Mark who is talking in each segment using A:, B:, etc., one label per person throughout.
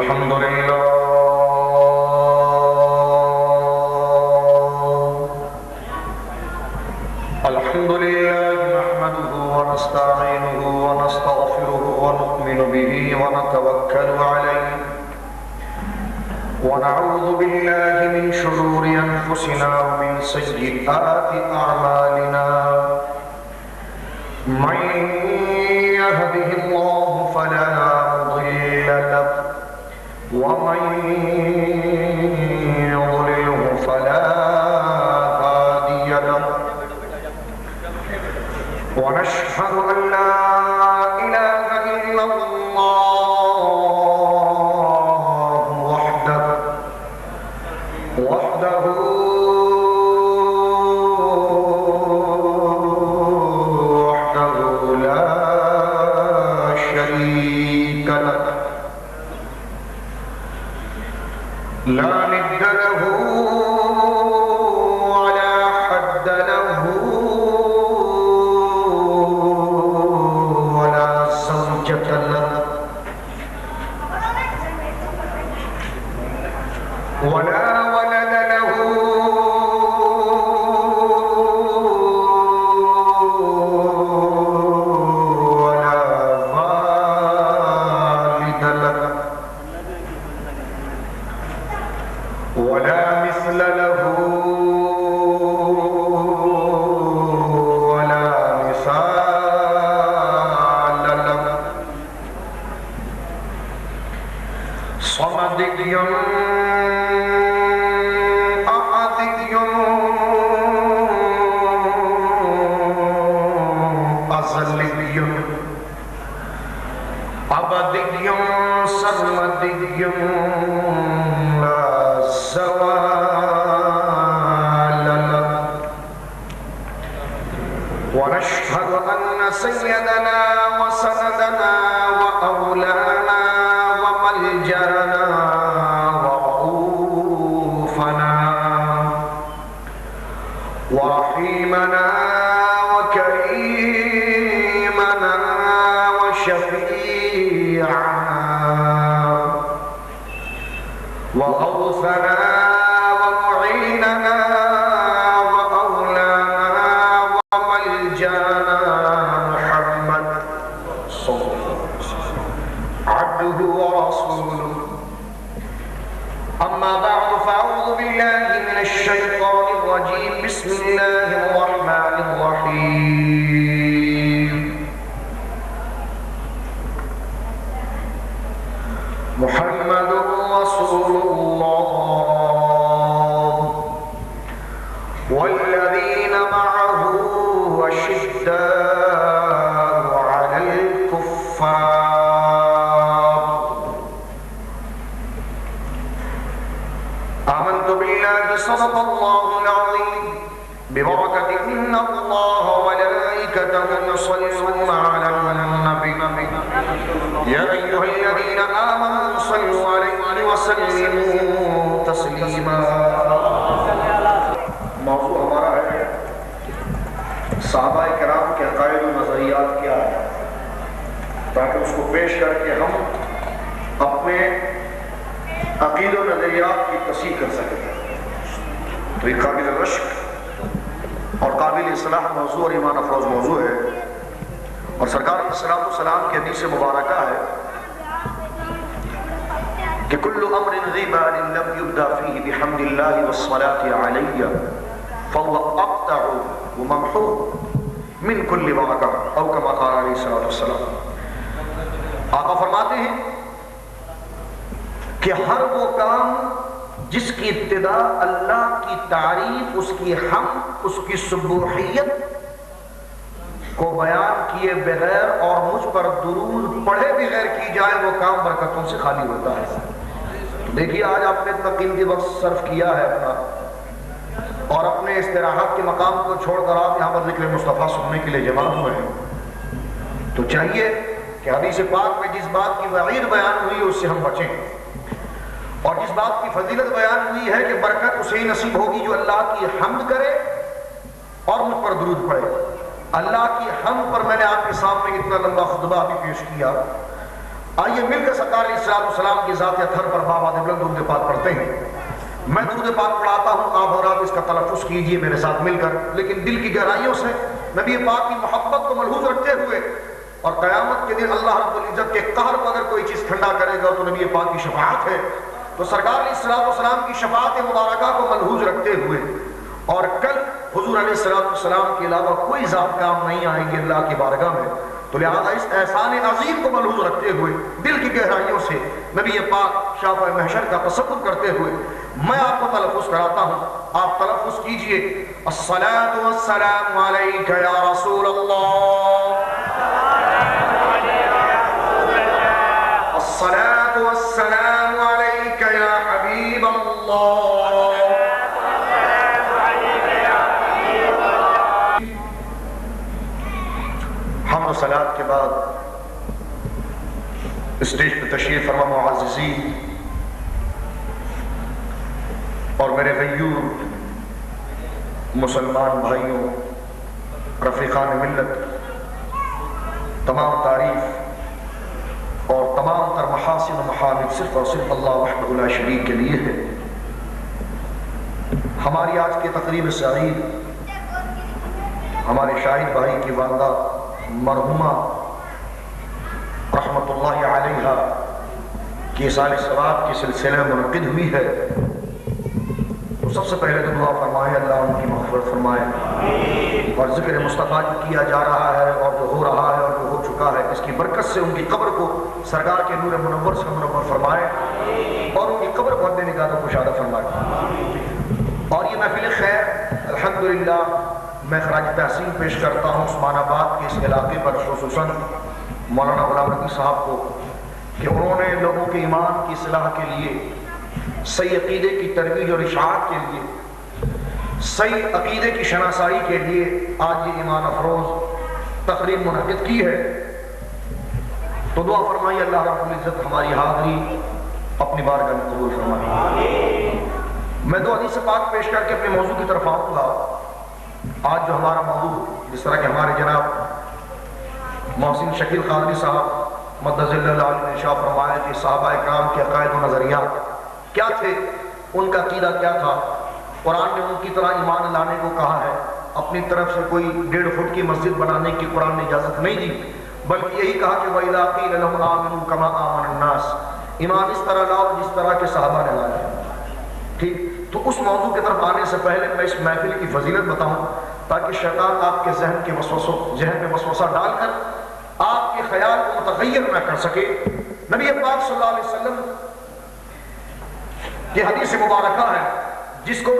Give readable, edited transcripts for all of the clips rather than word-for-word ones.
A: الحمد لله نحمده ونستعينه ونستغفره ونؤمن به ونتوكل عليه ونعوذ بالله من شرور أنفسنا ومن سيئات أعمالنا من يهده الله فلا مضل له ومن يضلله فلا هادي له ونشهد أن لا إله إلا الله وحده لا شريك له لا ند له ولا حد له ولا زوجة له ولا ولد له ولا والد له ولا مثل له ولا مثال له صمدي أحدي أزلي أبدي سرمدي لا زوال له ونشهد أن سيدنا وسندنا وأولانا وملجأنا ورؤوفنا ورحيمنا وكريمنا وشفيعنا وغوثنا ومعيننا وأولانا وملجأنا محمد صلى الله عليه وسلم عبده ورسوله أما بعد فأعوذ بالله من الشيطان الرجيم بسم الله الرحمن الرحيم محمد رسول الله والذين معه أشداء على الكفار آمنت بالله صدق الله العظيم ببركة إن الله وملائكته يصلون على النبي يا أيها الذين آمنوا صلوا عليه وسلموا تسليما موضوع ہمارا ہے صحابہ کرام کے عقائد و نظریات کیا ہے، تاکہ اس کو پیش کر کے ہم اپنے عقید و نظریات کی تصحیح کر سکیں۔ تو یہ قابل رشک اور قابل اصلاح موضوع اور ایمان افروز موضوع ہے، اور سرکار علیہ الصلوۃ والسلام کی حدیث مبارکہ ہے کہ کل امر ذی بال لم یبدا فیہ بحمد اللہ والصلاۃ علیہ فهو اقطع وممحو من کل برکہ، او کما قال علیہ الصلوۃ والسلام۔ آقا فرماتے ہیں کہ ہر وہ کام جس کی ابتدا اللہ کی تعریف، اس کی حمد، اس کی سبوحیت کو بیان کیے بغیر اور مجھ پر درود پڑھے بغیر کی جائے، وہ کام برکتوں سے خالی ہوتا ہے۔ دیکھیے آج آپ نے اتنا قیمتی وقت صرف کیا ہے اپنا، اور اپنے استراحت کے مقام کو چھوڑ کر آپ یہاں پر ذکر مصطفیٰ سننے کے لیے جمع ہوئے ہیں، تو چاہیے کہ حدیث پاک میں جس بات کی وعید بیان ہوئی ہے اس سے ہم بچیں، اور جس بات کی فضیلت بیان ہوئی ہے کہ برکت اسے ہی نصیب ہوگی جو اللہ کی حمد کرے اور مجھ پر درود پڑھے۔ اللہ کی حمد پر میں نے آپ کے سامنے اتنا لمبا خطبہ بھی پیش کیا، آئیے مل کر سرکار علیہ السلام کی ذات اطہر پر باباد بلند درود پاک پڑھتے ہیں. میں درود پاک پڑھاتا ہوں، آپ حضرات اس کا تلفظ کیجئے میرے ساتھ مل کر، لیکن دل کی گہرائیوں سے نبی پاک کی محبت کو ملحوظ رکھتے ہوئے. اور قیامت کے دن اللہ رب العزت کے قہر کو اگر کوئی چیز ٹھنڈا کرے گا تو نبی پاک کی شفاعت ہے. تو سرکار علیہ السلام کی شفاعت مبارکہ کو ملحوظ رکھتے ہوئے، اور کل حضور علیہ السلام کے علاوہ کوئی ذات کام نہیں آئیں گے اللہ کی بارگاہ میں، تو لہذا اس احسان عظیم کو ملحوظ رکھتے ہوئے دل کی گہرائیوں سے نبی پاک شافع محشر کا تصور کرتے ہوئے میں آپ کو تلفظ کراتا ہوں. آپ تلفظ کیجئے: الصلاۃ والسلام علیک یا رسول اللہ، الصلاۃ والسلام علیک یا حبیب اللہ. حمد و صلات کے بعد اسٹیج پہ تشریف فرما معززین اور میرے غیور مسلمان بھائیوں، رفیقان ملت، تمام تعریف اور تمام تر محاسن و محامد صرف اور صرف اللہ وحدہ لا شریک کے لیے ہے. ہماری آج کی تقریب سعید ہمارے شاہد بھائی کی والدہ مرحومہ رحمت اللہ علیہا کی سال ثواب کی سلسلے میں منعقد ہوئی ہے. تو سب سے پہلے تو دعا فرمائے اللہ ان کی مغفرت فرمائے، اور ذکر مصطفیٰ جو کیا جا رہا ہے اور جو ہو رہا ہے اور جو ہو چکا ہے، اس کی برکت سے ان کی قبر کو سرکار کے نور منور سے منور فرمائے اور ان کی قبر کو اپنے نگاہوں کو کشادہ فرمائے. اور یہ محفل خیر الحمدللہ میں خراج تحسین پیش کرتا ہوں عثمان آباد کے اس علاقے پر، خصوصاً مولانا غلام نبی صاحب کو، کہ انہوں نے لوگوں کے ایمان کی اصلاح کے لیے، صحیح عقیدے کی ترویج اور اشاعت کے لیے، صحیح عقیدے کی شناسائی کے لیے آج یہ ایمان افروز تقریب منعقد کی ہے. تو دعا فرمائیے اللہ رب العزت ہماری حاضری اپنی بارگاہ میں قبول فرمائے. میں دو حدیث پاک پیش کر کے اپنے موضوع کی طرف آؤں گا. آج جو ہمارا موضوع، جس طرح کہ ہمارے جناب محسن شکیل قادری صاحب مدظ اللہ علیہ نے شاہ فرمایا کہ صحابہ اکرام کے عقائد و نظریات کیا تھے، ان کا عقیدہ کیا تھا. قرآن نے ان کی طرح ایمان لانے کو کہا ہے، اپنی طرف سے کوئی 1.5 فٹ کی مسجد بنانے کی قرآن نے اجازت نہیں دی، بلکہ یہی کہا کہ وَإِذَا قِيلَ لَهُمْ آمِنُوا كَمَا آمَنَ النَّاسِ، ایمان اس طرح لاؤ جس طرح کے صحابہ نے لایا. ٹھیک، تو اس موضوع کی طرف آنے سے پہلے میں اس محفل کی فضیلت بتاؤں تاکہ شیطان آپ کے ذہن میں وسوسہ ڈال کر آپ کے خیال کو متغیر نہ کر سکے. نبی پاک صلی اللہ علیہ وسلم کی حدیث مبارکہ ہے جس کو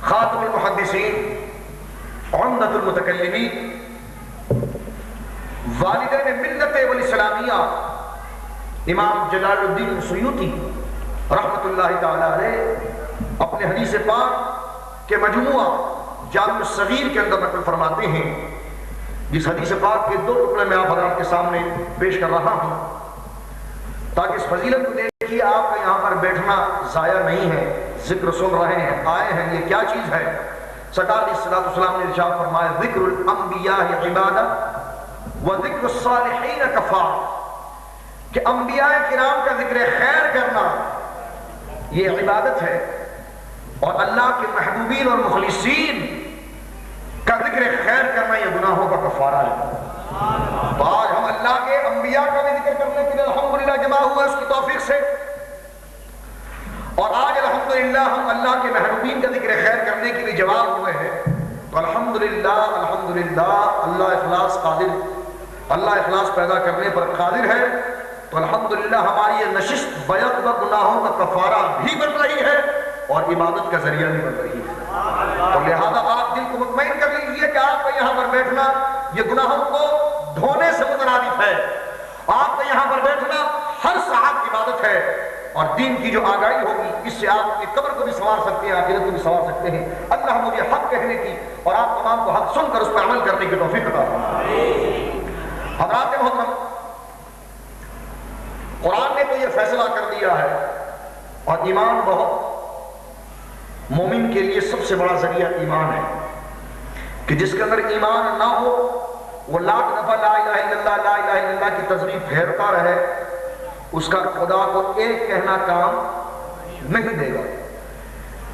A: خاتم المحدثین، عمدۃ المتکلمین، والدین ملت والاسلامیہ امام جلال الدین سیوطی رحمت اللہ تعالی علیہ اپنے حدیث پاک کے مجموعہ جامع الصغیر کے اندر نقل فرماتے ہیں، جس حدیث پاک کے 2 ٹکڑے میں آپ حضرات کے سامنے پیش کر رہا ہوں تاکہ اس فضیلت کو دیکھیے. آپ کا یہاں پر بیٹھنا ضائع نہیں ہے، ذکر سن رہے ہیں، آئے ہیں، یہ کیا چیز ہے. سرکار علیہ السلام نے ارشاد فرمایا: ذکر الانبیاء عبادہ و ذکر الصالحین کفارہ، کہ انبیاء کرام کا ذکر خیر کرنا یہ عبادت ہے، اور اللہ کے محبوبین اور مخلصین کا ذکر خیر کرنا یہ گناہوں کا کفارہ ہے. تو آج ہم اللہ کے انبیاء کا بھی ذکر کرنے کے لیے الحمدللہ جمع ہوئے اس کی توفیق سے، اور آج الحمدللہ ہم اللہ کے محبوبین کا ذکر خیر کرنے کے لیے جواب ہوئے ہیں. تو الحمدللہ اللہ اخلاص قادر، اللہ اخلاص پیدا کرنے پر قادر ہے. تو الحمدللہ ہماری یہ نشست بیعت و گناہوں کا کفارہ بھی بن رہی ہے اور عبادت کا ذریعہ بھی بن رہی ہے. تو لہذا آپ دل کو مطمئن کر لیجئے کہ آپ کا یہاں پر بیٹھنا یہ گناہوں کو دھونے سے مترادف ہے. آپ کا یہاں پر بیٹھنا ہر ساعت عبادت ہے، اور دین کی جو آگاہی ہوگی اس سے آپ اپنی قبر کو بھی سنوار سکتے ہیں، آخرت کو بھی سنوار سکتے ہیں. اللہ مجھے حق کہنے کی اور آپ تمام کو حق سن کر اس پر عمل کرنے کی توفیق عطا فرمائے. حضرات محترم، قرآن نے تو یہ فیصلہ کر دیا ہے، اور ایمان بہت مومن کے لیے سب سے بڑا ذریعہ ایمان ہے، کہ جس کے اندر ایمان نہ ہو وہ لاکھ دفعہ لا الہ الا اللہ لا الہ الا اللہ کی تصویر پھیرتا رہے، اس کا خدا کو ایک کہنا کام نہیں دے گا۔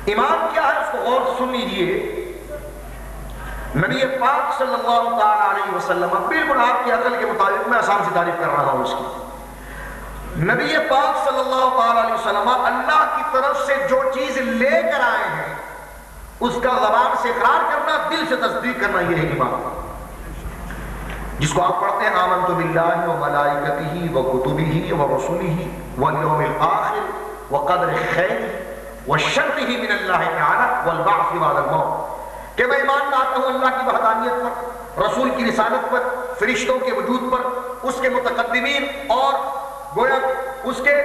A: ایمان کیا ہے اس کو غور سے سن لیجیے۔ نبی پاک صلی اللہ تعالی علیہ وسلم، بالکل آپ کی عقل کے مطابق میں آسان سے تعریف کر رہا ہوں اس کی، نبی پاک صلی اللہ تعالی علیہ وسلم اللہ کی طرف سے جو چیز لے کر آئے ہیں اس کا زبان سے اقرار کرنا، دل سے تصدیق کرنا، یہ ہے ایمان، جس کو آپ پڑھتے ہیں آمنت باللہ و ملائکتہ و کتبہ و رسلہ والیوم الآخر وقدر خیر وشرہ من اللہ تعالی والبعث بعد الموت، کہ میں ایمان لاتا ہوں اللہ کی وحدانیت پر، رسول کی رسالت پر، فرشتوں کے وجود پر، اس کے متقدمین اور گویا اس کے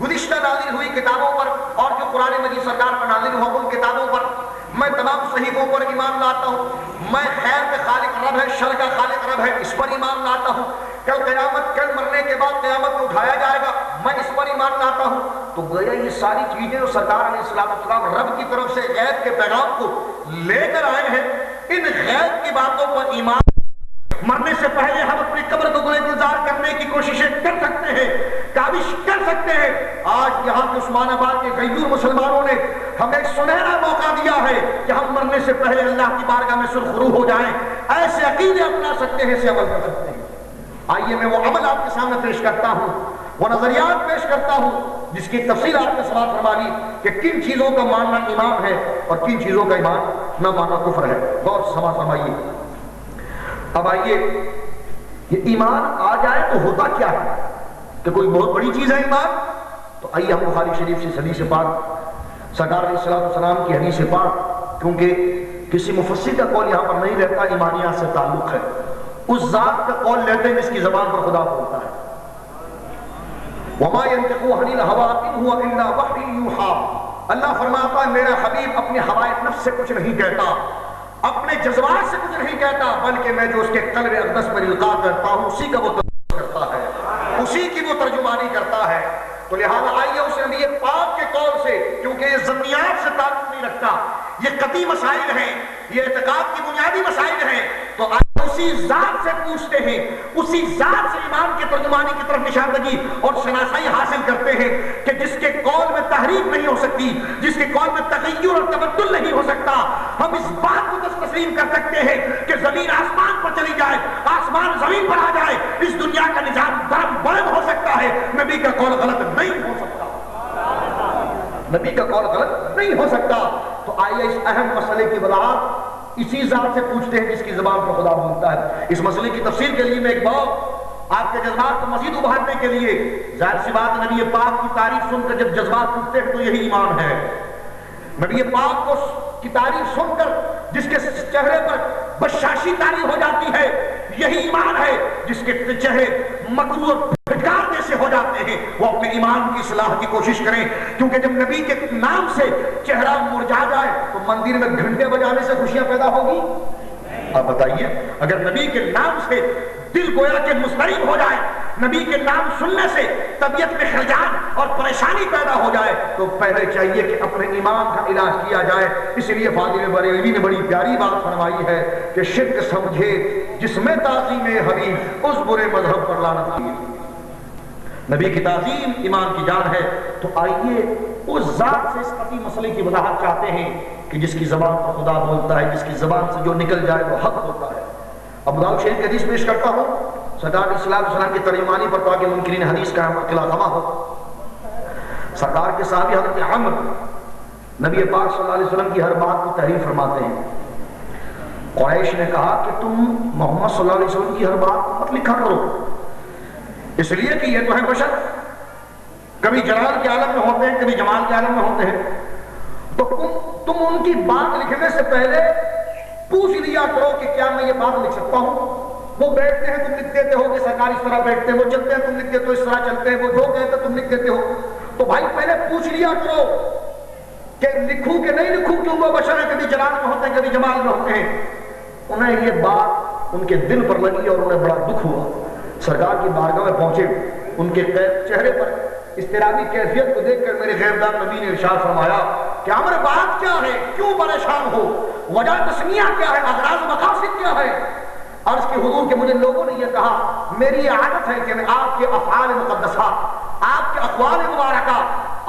A: گزشتہ نازل ہوئی کتابوں پر، اور جو قرآن مجید سرکار پر نازل ہوا ان کتابوں پر، میں تمام صحیفوں پر ایمان لاتا ہوں، میں خیر کا خالق رب ہے، شر کا خالق رب ہے، اس پر ایمان لاتا ہوں، کل قیامت، کل مرنے کے بعد قیامت میں اٹھایا جائے گا، میں اس پر ایمان لاتا ہوں۔ تو گویا یہ ساری چیزیں جو سرکار علیہ السلام رب کی طرف سے غیب کے پیغام کو لے کر آئے ہیں، ان غیب کی باتوں پر ایمان، مرنے سے پہلے ہم اپنی قبر کو گزار کرنے کی کوششیں کر سکتے ہیں، کاوش کر سکتے ہیں۔ آج یہاں کے عثمان آباد کے غیور مسلمانوں نے ہمیں ایک سنہرا موقع دیا ہے کہ ہم مرنے سے پہلے اللہ کی بارگاہ میں سرخرو ہو جائیں، ایسے عقیدے اپنا سکتے ہیں، ایسے عمل کر سکتے ہیں۔ آئیے میں وہ عمل آپ کے سامنے پیش کرتا ہوں، وہ نظریات پیش کرتا ہوں جس کی تفصیل آپ نے سماعت فرما لی کہ کن چیزوں کا ماننا ایمان ہے اور کن چیزوں کا ایمان نہ ماننا کفر ہے۔ غور سے سماعت فرمائیے۔ اب آئیے، یہ ایمان آ جائے تو ہوتا کیا ہے کہ کوئی بہت بڑی چیز ہے ایمان؟ تو آئیے ہم بخاری شریف سے حدیث پاک، سرکار علیہ السلام کی حدیث پاک، کیونکہ کسی مفسر کا قول یہاں پر نہیں رہتا، ایمانیات سے تعلق ہے، اس ذات کا قول لیتے ہیں جس کی زبان پر خدا بولتا ہے۔ وَمَا يَنْتِقُ عَنِ الْهَوَىٰ إِنْ هُوَ إِلَّا وَحْيٌ يُوحَىٰ، اللہ فرماتا ہے میرا حبیب اپنے ہوائے نفس سے کچھ نہیں کہتا، اپنے جذبات سے کچھ نہیں کہتا، بلکہ میں جو اس کے قلب اقدس پر القاء کرتا ہوں اسی کا وہ ترجمہ کرتا ہے، اسی کی وہ ترجمانی کرتا ہے۔ تو لہذا آئیے اس نبی پاک کے قول سے، کیونکہ یہ ضمنیات سے تعلق نہیں رکھتا، یہ قطعی مسائل ہیں، یہ اعتقاد کی بنیادی مسائل ہیں، تو آئیے اسی ذات سے پوچھتے ہیں، اسی ذات سے ایمان کی ترجمانی کی طرف نشاندگی اور شناسائی حاصل کرتے ہیں کہ جس کے قول میں تحریف نہیں ہو سکتی، جس کے قول میں تغیر اور تبدل نہیں ہو سکتا۔ ہم اس بات کو تسلیم کر سکتے ہیں کہ زمین آسمان پر چلی جائے، آسمان زمین پر آ جائے، اس دنیا کا نظام درم برم ہو سکتا ہے، نبی کا قول غلط نہیں ہو سکتا، نبی کا قول غلط نہیں ہو سکتا۔ تو آئیے اس اہم مسئلے کی وضاحت اسی ذات سے پوچھتے ہیں جس کی زبان پر خدا بولتا ہے۔ اس مسئلے کی تفسیر کے لیے میں ایک بات آپ کے جذبات کو مزید ابھارنے کے لیے، ظاہر سی بات نبی پاک کی تعریف سن کر جب جذبات ٹوٹتے ہیں تو یہی ایمان ہے۔ نبی پاک کو کی تعریف سن کر جس کے چہرے پر بشاشی طاری ہو جاتی ہے، یہی ایمان ہے۔ جس کے چہرے مکروہ اور پھٹکارنے سے ہو جاتے ہیں، وہ اپنے ایمان کی اصلاح کی کوشش کریں، کیونکہ جب نبی کے نام سے چہرہ مرجھا جائے تو مندر میں گھنٹے بجانے سے خوشیاں پیدا ہوگی؟ آپ بتائیے، اگر نبی کے نام سے دل گویا کہ مضطرب ہو جائے، نبی کے نام سننے سے طبیعت میں خلجان اور پریشانی پیدا ہو جائے، تو پہلے چاہیے کہ اپنے ایمان کا علاج کیا جائے۔ اس لیے فاضل بریلوی نے بڑی پیاری بات فرمائی ہے کہ شرک سمجھے جس میں تعظیم حبیب، اس برے مذہب پر لعنت کی۔ نبی کی تعظیم ایمان کی جان ہے۔ تو آئیے اس ذات سے اس قطعی مسئلے کی وضاحت چاہتے ہیں کہ جس کی زبان پر خدا بولتا ہے، جس کی زبان سے جو نکل جائے وہ حق ہوتا ہے۔ ابو داؤد شریف کی حدیث پیش کرتا ہوں، سرکار علیہ السلام کی ترجمانی پر تاکہ منکرین حدیث کا قلعہ خما ہو۔ سرکار کے صحابی حضرت عمر نبی پاک صلی اللہ علیہ وسلم کی ہر بات کو تحریر فرماتے ہیں۔ قریش نے کہا کہ تم محمد صلی اللہ علیہ وسلم کی ہر بات کو مت لکھا کرو، اس لیے کہ یہ تو ہے بشر، کبھی جلال کے عالم میں ہوتے ہیں، کبھی جمال کے عالم میں ہوتے ہیں، تو تم ان کی بات لکھنے سے پہلے پوچھ لیا کرو کہ کیا میں یہ بات لکھ سکتا ہوں۔ وہ بیٹھتے ہیں تم لکھ دیتے ہو کہ سرکار اس طرح بیٹھتے ہیں، وہ چلتے ہیں تم لکھ دیتے ہو اس طرح چلتے ہیں، وہ جو کہتے ہیں تم لکھ دیتے ہو۔ تو بھائی پہلے پوچھ لیا کرو کہ لکھوں کہ نہیں لکھوں، کیوں وہ بشر ہیں، کبھی جلال میں ہوتے ہیں کبھی جمال میں ہوتے ہیں۔ انہیں یہ بات ان کے دل پر لگی اور انہیں بڑا دکھ ہوا۔ سرکار کی بارگاہ میں پہنچے، ان کے چہرے پر اضطرابی کیفیت کو دیکھ کر میرے غیبدار نبی نے ارشاد فرمایا کہ عمر بات کیا ہے، کیوں پریشان ہو، وجہ تسمیہ کیا ہے، اغراض مقاصد کیا ہے؟ عرض کی حضور کے مجھے لوگوں نے یہ کہا میری یہ عادت ہے کہ میں آپ کے افعال مقدسات، آپ کے اقوال مبارکہ،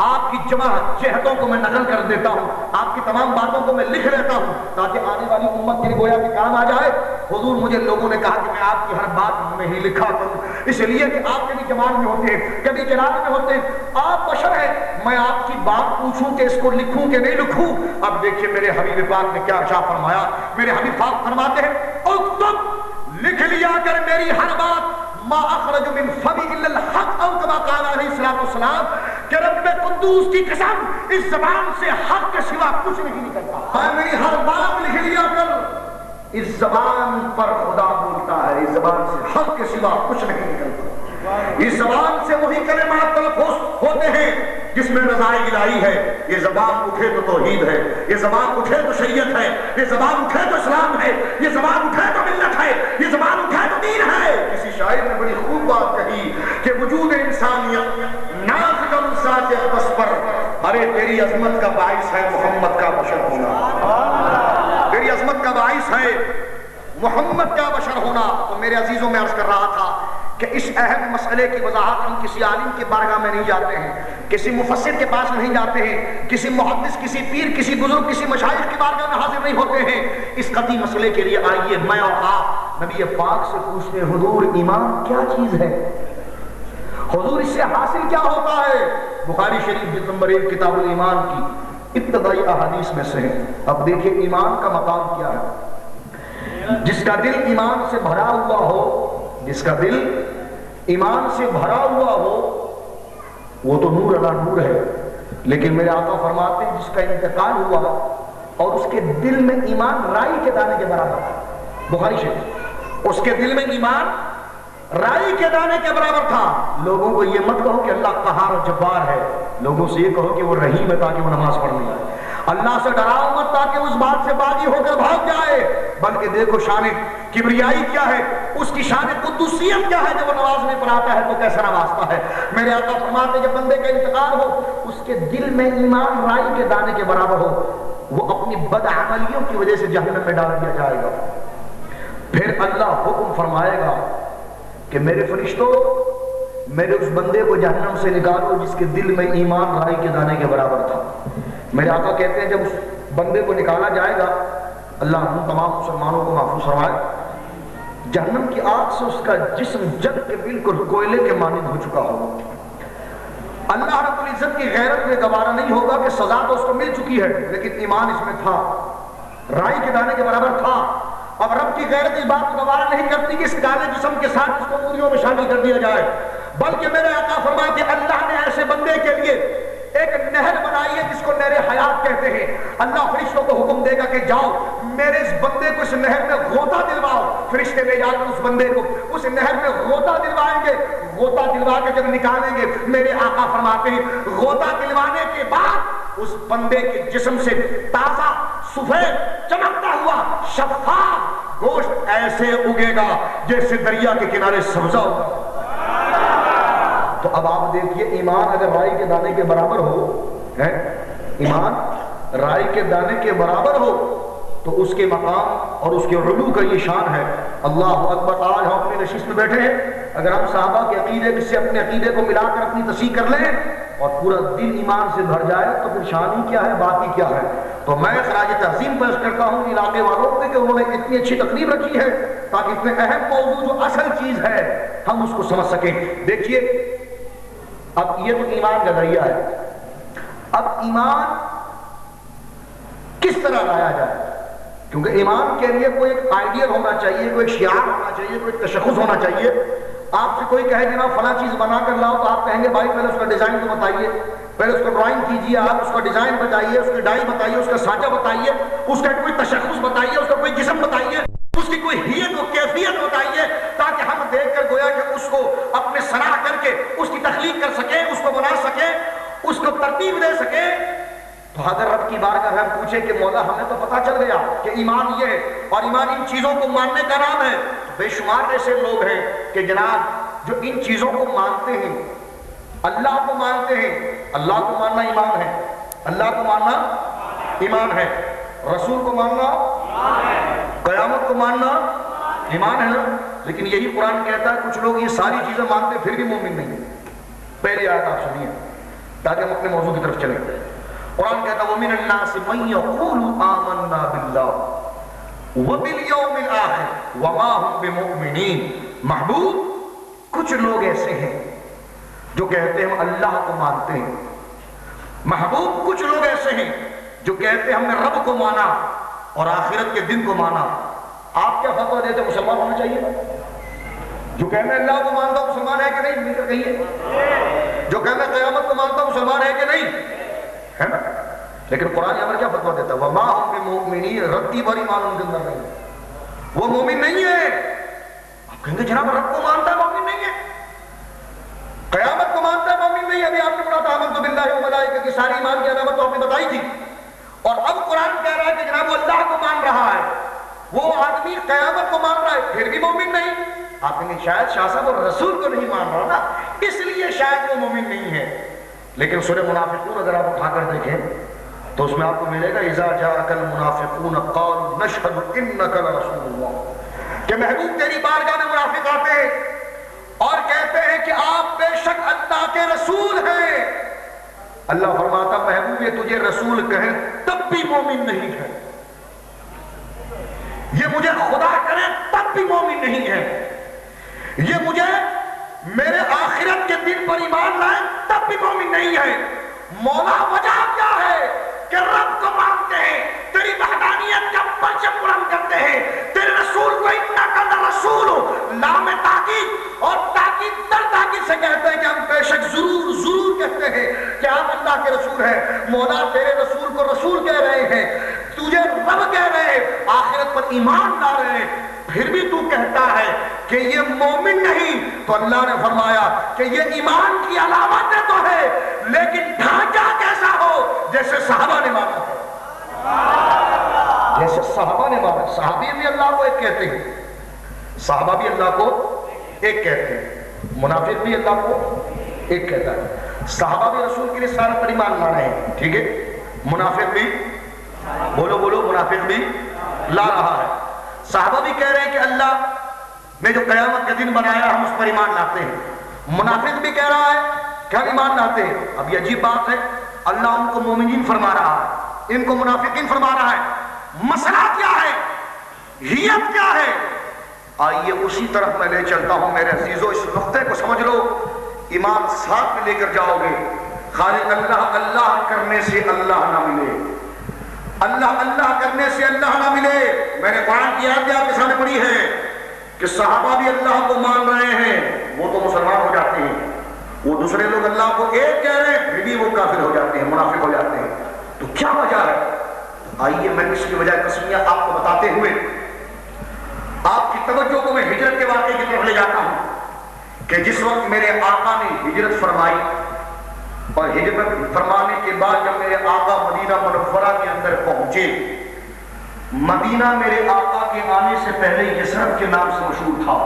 A: آپ کی جمع جہتوں کو میں نقل کر دیتا ہوں، آپ کی تمام باتوں کو میں لکھ لیتا ہوں تاکہ آنے والی امت کے لیے گویا کہ کام آ جائے۔ حضور مجھے لوگوں نے کہا کہ میں آپ کی ہر بات میں ہی لکھا کروں، اس لیے کہ آپ کبھی جمال میں ہوتے ہیں، کبھی جلال میں ہوتے ہیں، آپ بشر ہیں، میں آپ کی بات پوچھوں کہ اس کو لکھوں کہ نہیں لکھوں۔ اب دیکھیے میرے حبیب پاک نے کیا ارشاد فرمایا، میرے حبیب پاک فرماتے ہیں اکتب، لکھ لیا کر میری ہر بات، ما اخرج من فمی الا الحق، او کما قال علیہ الصلوۃ والسلام، کہ رب قدوس کی قسم اس زبان سے حق کے سوا کچھ نہیں نکلتا، میں میری ہر بات لکھ لیا کر، اس زبان پر خدا بولتا ہے، اس زبان سے حق کے سوا کچھ نہیں نکلتا، اس زبان سے وہی کلمات تلفظ ہوتے ہیں جس میں رضائے الہی ہے، یہ زبان اٹھے تو توحید ہے، یہ زبان اٹھے تو شریعت ہے، یہ زبان اٹھے تو اسلام ہے، یہ زبان اٹھے تو ملت ہے، یہ زبان اٹھے تو دین ہے۔ کسی شاعر نے بڑی خوب بات کہی کہ وجود انسانیت ناز ذات اقدس پر، ارے تیری عظمت کا باعث ہے محمد کا بشر ہونا، تیری عظمت کا باعث ہے محمد کا بشر ہونا۔ تو میرے عزیزوں میں عرض کر رہا تھا کہ اس اہم مسئلے کی وضاحت ہم کسی عالم کے بارگاہ میں نہیں جاتے ہیں، کسی مفسر کے پاس نہیں جاتے ہیں، کسی محدث، کسی پیر، کسی بزرگ، کسی مشائخ کی بارگاہ میں حاضر نہیں ہوتے ہیں۔ اس قطعی مسئلے کے لیے آئیے میں اور آپ نبی پاک سے پوچھتے ہیں حضور ایمان کیا چیز ہے، حضور اس سے حاصل کیا ہوتا ہے؟ بخاری شریف جلد نمبر 1 کتاب الایمان کی ابتدائی احادیث میں سے ہے۔ اب دیکھیں ایمان کا مقام کیا ہے۔ جس کا دل ایمان سے بھرا ہوا ہو، جس کا دل ایمان سے بھرا ہوا ہو وہ تو نور علی نور ہے، لیکن میرے آقا فرماتے ہیں جس کا انتقال ہوا اور اس کے دل میں ایمان رائی کے دانے کے برابر تھا، بخاری شریف، اس کے دل میں ایمان رائی کے دانے کے برابر تھا۔ لوگوں کو یہ مت کہو کہ اللہ قہار و جبار ہے، لوگوں سے یہ کہو کہ وہ رحیم ہے تاکہ وہ نماز پڑھنے آئے۔ اللہ سے ڈراؤ مت تاکہ اس بات سے باغی ہو کر بھاگ جائے، بلکہ دیکھو شان کبریائی کیا ہے، اس کی شان قدوسیت کیا ہے، جب وہ نوازنے پر آتا ہے تو کیسا نوازتا ہے۔ میرے آقا فرماتے ہیں جب بندے کا انتقال ہو اس کے دل میں ایمان رائی کے دانے کے برابر ہو، وہ اپنی بدعملیوں کی وجہ سے جہنم میں ڈال دیا جائے گا۔ پھر اللہ حکم فرمائے گا کہ میرے فرشتوں میرے اس بندے کو جہنم سے نکالو جس کے دل میں ایمان رائی کے دانے کے برابر تھا۔ میرے آقا کہتے ہیں جب اس بندے کو نکالا جائے گا، اللہ ہم تمام مسلمانوں کو محفوظ فرمائے، جہنم کی آگ سے اس کا جسم جل کے بالکل کوئلے کے مانند ہو چکا ہوگا۔ اللہ رب العزت کی غیرت میں گوارا نہیں ہوگا کہ سزا تو اس کو مل چکی ہے لیکن ایمان اس میں تھا، رائی کے دانے کے برابر تھا۔ اب رب کی غیرت اس بات کو گوارا نہیں کرتی کہ اس کالے جسم کے ساتھ اس کو موریوں میں شامل کر دیا جائے، بلکہ میرے آقا فرماتے ہیں اللہ نے ایسے بندے کے لیے ایک نہر بنائی ہے جس کو نہر حیات کہتے ہیں۔ اللہ فرشتوں کو حکم دے گا کہ جاؤ میرے اس بندے کو اس نہر میں غوطہ دلواؤ۔ فرشتے لے جا کر اس بندے کو اس نہر میں غوطہ دلوائیں گے، غوطہ دلوا کے جب نکالیں گے میرے آقا فرماتے ہیں غوطہ دلوانے کے بعد اس بندے کے جسم سے تازہ سفید چمکتا ہوا شفاف گوشت ایسے اگے گا جیسے دریا کے کنارے سبزہ ہوگا۔ تو اب آپ دیکھیے ایمان اگر رائی کے دانے کے برابر ہو، ایمان رائی کے دانے کے برابر ہو تو اس کے مقام اور اس کے علو کا یہ شان ہے۔ اللہ اکبر۔ آج ہم اپنی نشست میں بیٹھے ہیں، اگر ہم صحابہ کے عقیدے سے اپنے عقیدے کو ملا کر اپنی تصحیح کر لیں اور پورا دل ایمان سے بھر جائے تو پھر شان ہی کیا ہے، باقی کیا ہے۔ تو میں خراج تحسین پیش کرتا ہوں علاقے والوں پہ کہ انہوں نے اتنی اچھی تقریب رکھی ہے تاکہ اتنے اہم موضوع جو اصل چیز ہے ہم اس کو سمجھ سکیں۔ دیکھیے اب یہ تو ایمان کا ذریعہ ہے، اب ایمان کس طرح لایا جائے، کیونکہ ایمان کے لیے کوئی ایک آئیڈیل ہونا چاہیے، کوئی ایک شعار ہونا چاہیے، کوئی تشخص ہونا چاہیے۔ آپ سے کوئی کہے جناب فلاں چیز بنا کر لاؤ تو آپ کہیں گے بھائی پہلے اس کا ڈیزائن تو بتائیے، پہلے اس کو ڈرائنگ کیجیے، آپ اس کا ڈیزائن بتائیے، اس کی ڈائی بتائیے، اس کا سانچہ بتائیے، اس کا کوئی تشخص بتائیے، اس کا کوئی جسم بتائیے، اس کی کوئی حیت و کیفیت بتائیے تاکہ ہم دیکھ کر گویا کہ اس کو اپنے صنع کر کے اس کی تخلیق کر سکیں، اس کو بنا سکیں، اس کو ترتیب دے سکیں۔ تو اگر رب کی بارگاہ ہم پوچھیں کہ مولا ہمیں تو پتا چل گیا کہ ایمان یہ ہے اور ایمان ان چیزوں کو ماننے کا نام ہے، بے شمار ایسے لوگ ہیں کہ جناب جو ان چیزوں کو مانتے ہیں، اللہ کو مانتے ہیں، اللہ کو ماننا ایمان ہے، اللہ کو ماننا ایمان ہے، رسول کو ماننا، قیامت کو ماننا ایمان ہے نا؟ لیکن یہی قرآن کہتا ہے کچھ لوگ یہ ساری چیزیں مانتے پھر بھی مومن نہیں ہیں۔ پہلی آیت آپ سنیے تاکہ ہم اپنے موضوع کی طرف چلیں۔ قرآن کہتا ہے وَمِنَ النَّاسِ مَن يَقُولُ آمَنَّا بِاللَّهِ وَبِالْيَوْمِ الْآخِرِ وَمَا هُمْ بِمُؤْمِنِينَ۔ محبوب کچھ لوگ ایسے ہیں جو کہتے ہیں ہم اللہ کو مانتے ہیں، محبوب کچھ لوگ ایسے ہیں جو کہتے ہیں ہم نے رب کو مانا اور آخرت کے دن کو مانا۔ آپ کیا فتویٰ دیتے ہیں مسلمان ہونا چاہیے؟ جو کہتے ہیں اللہ کو مانتا ہوں مسلمان ہے کہ نہیں؟ مل کر کہیے۔ جو کہتے ہیں قیامت کو مانتا ہوں مسلمان ہے کہ نہیں؟ ہے نا؟ لیکن قرآن ہمیں کیا فتویٰ دیتا ہے وَمَا هُمْ بِمُؤْمِنِينَ، رتی بھر ایمان ان کے اندر نہیں ہے، وہ مومن نہیں ہے۔ آپ کہیں گے جناب رب کو مانتا ہے مومن نہیں ہے، قیامت کو مانتا ہے مومن نہیں ہے۔ ابھی آپ نے پڑھا تھا آمنت باللہ وملائکتہ کی ساری ایمان کی علامت تو آپ نے بتائی تھی، اور اب قرآن کہہ رہا ہے کہ جناب وہ اللہ کو مان رہا ہے، وہ آدمی قیامت کو مان رہا ہے پھر بھی مومن نہیں۔ آپ نے شاید شاہ صاحب اور رسول کو نہیں مان رہا نا، اس لیے شاید وہ مومن نہیں ہے۔ لیکن سورہ منافقون اگر آپ اٹھا کر دیکھیں تو اس میں آپ کو ملے گا اذا جاءک المنافقون قالوا نشهد انک لرسول اللہ، کہ محبوب تیری بارگاہ میں منافق آتے ہیں اور کہتے ہیں کہ آپ بے شک اللہ کے رسول ہیں۔ اللہ فرماتا محبوب یہ تجھے رسول کہیں تب بھی مومن نہیں ہے، یہ مجھے خدا کرے تب بھی مومن نہیں ہے، یہ مجھے میرے آخرت کے دن پر ایمان لائے تب بھی مومن نہیں ہے۔ مولا وجہ کیا ہے کہ رب کو مانتے ہیں، تیری وحدانیت کا پرچم بلند کرتے ہیں، تیرے رسول کو انک لرسول لام تاکید اور تاکید در تاکید سے کہتے ہیں کہ ہم بے شک ضرور ضرور کہتے ہیں کہ آپ اللہ کے رسول ہیں۔ مولا تیرے رسول کو رسول کہہ رہے ہیں، تجھے رب کہہ رہے ہیں، آخرت پر ایمان لا رہے ہیں، پھر بھی تو کہتا ہے کہ یہ مومن نہیں۔ تو اللہ نے فرمایا کہ یہ ایمان کی علامتیں تو ہے لیکن ڈھانچہ کیسا ہو جیسے صحابہ نے مانا، جیسے صحابہ نے مانا۔ صحابی بھی اللہ کو ایک کہتے ہیں، صحابہ بھی اللہ کو ایک کہتے ہیں، منافق بھی اللہ کو ایک کہتا ہے۔ صحابہ بھی رسول کے لیے سارے پر ایمان لا رہے ہیں، ٹھیک ہے، منافق بھی بولو بولو منافق بھی لا رہا ہے۔ صحابہ بھی کہہ رہے ہیں کہ اللہ نے جو قیامت کا دن بنایا ہم اس پر ایمان لاتے ہیں، منافق بھی کہہ رہا ہے کہ ہم ایمان لاتے ہیں۔ اب یہ عجیب بات ہے، اللہ ان کو مومنین فرما رہا ہے، ان کو منافقین فرما رہا ہے۔ مسئلہ کیا ہے، ہیت کیا ہے؟ آئیے اسی طرف میں لے چلتا ہوں میرے عزیزو، اس نقطے کو سمجھ لو، ایمان ساتھ میں لے کر جاؤ گے۔ خالق اللہ اللہ کرنے سے اللہ نہ ملے، اللہ اللہ کرنے سے اللہ نہ ملے۔ میں نے قرآن کی آیت آپ کے سامنے پڑھی ہے کہ صحابہ بھی اللہ کو مان رہے ہیں، وہ تو مسلمان ہو جاتے ہیں، وہ دوسرے لوگ اللہ کو ایک کہہ رہے ہیں پھر بھی وہ کافر ہو جاتے ہیں، منافق ہو جاتے ہیں۔ تو کیا وجہ ہے؟ آئیے میں اس کی وجہ قسمیہ آپ کو بتاتے ہوئے آپ کی توجہ کو میں ہجرت کے واقعے کی طرف لے جاتا ہوں کہ جس وقت میرے آقا نے ہجرت فرمائی اور ہجرت فرمانے کے بعد جب میرے آقا مدینہ منورہ کے اندر پہنچے، مدینہ میرے آقا کے آنے سے پہلے یثرب کے نام سے مشہور تھا،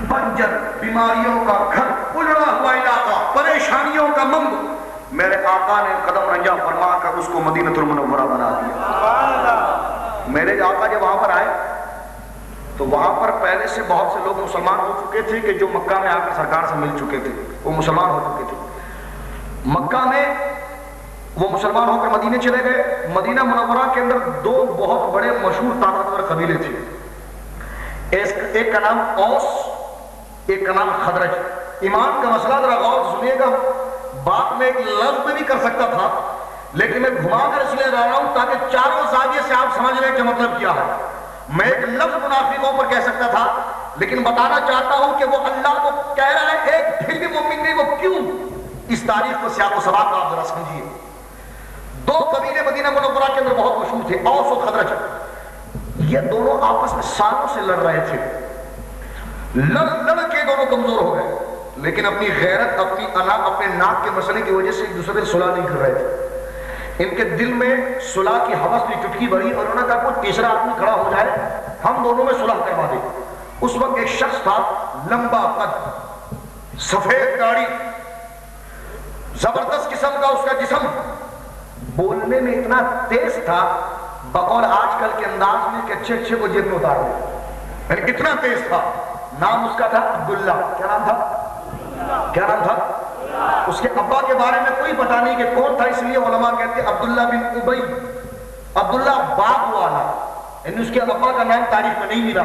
A: بنجر، بیماریوں کا گھر، اجڑا ہوا علاقہ، پریشانیوں کا منبع۔ میرے آقا نے قدم رنجہ فرما کر اس کو مدینہ المنورہ بنا دیا۔ میرے آقا جب وہاں پر آئے تو وہاں پر پہلے سے بہت سے لوگ مسلمان ہو چکے تھے کہ جو مکہ میں آ کر سرکار سے مل چکے تھے، وہ مسلمان ہو چکے تھے۔ مکہ میں وہ مسلمان ہو کر مدینے چلے گئے۔ مدینہ منورہ کے اندر دو بہت بڑے مشہور طاقتور قبیلے تھے، ایک کا نام اوس، ایک کا نام خزرج۔ ایمان کا مسئلہ ذرا غور سنیے گا، بات میں ایک لفظ میں بھی کر سکتا تھا لیکن میں گھما کر اس لیے رہا ہوں تاکہ چاروں زاویے سے آپ سمجھ لیں کہ مطلب کیا ہے۔ میں ایک لفظ منافقوں پر کہہ سکتا تھا لیکن بتانا چاہتا ہوں کہ وہ اللہ کو کہہ رہا ہے ایک، پھر بھی مومن نہیں، وہ کیوں؟ اس تاریخ کو سیاق و سباق آپ ذرا سمجھیے۔ دو قبیلے مدینہ منورہ کے اندر بہت مشہور تھے، اوس و خزرج۔ یہ دونوں آپس میں سالوں سے لڑ رہے تھے، لڑ کے دونوں کمزور ہو گئے، لیکن اپنی غیرت، اپنی انا، اپنے ناک کے مسئلے کی وجہ سے ایک دوسرے سے صلح نہیں کر رہے تھے۔ ان کے دل میں صلح کی ہوس کی چٹکی بڑھی اور انہوں نے کہا کوئی تیسرا آدمی کھڑا ہو جائے ہم دونوں میں صلح کروا دیں۔ اس وقت ایک شخص تھا، لمبا قد، سفید داڑھی، زبردست قسم کا اس کا جسم، بولنے میں اتنا تیز تھا بقول آج کل کے انداز میں کہ اچھے کو جیب میں اتار دے۔ یعنی کتنا تیز تھا. نام اس کا تھا عبداللہ. کیا نام تھا؟ کیا نام تھا؟ اس کے ابا کے بارے میں کوئی پتہ نہیں کہ کون تھا، اس لیے علماء کہتے ہیں عبداللہ بن ابی. عبداللہ باغ والا، یعنی اس کے ابا کا نام تاریخ میں نہیں ملا،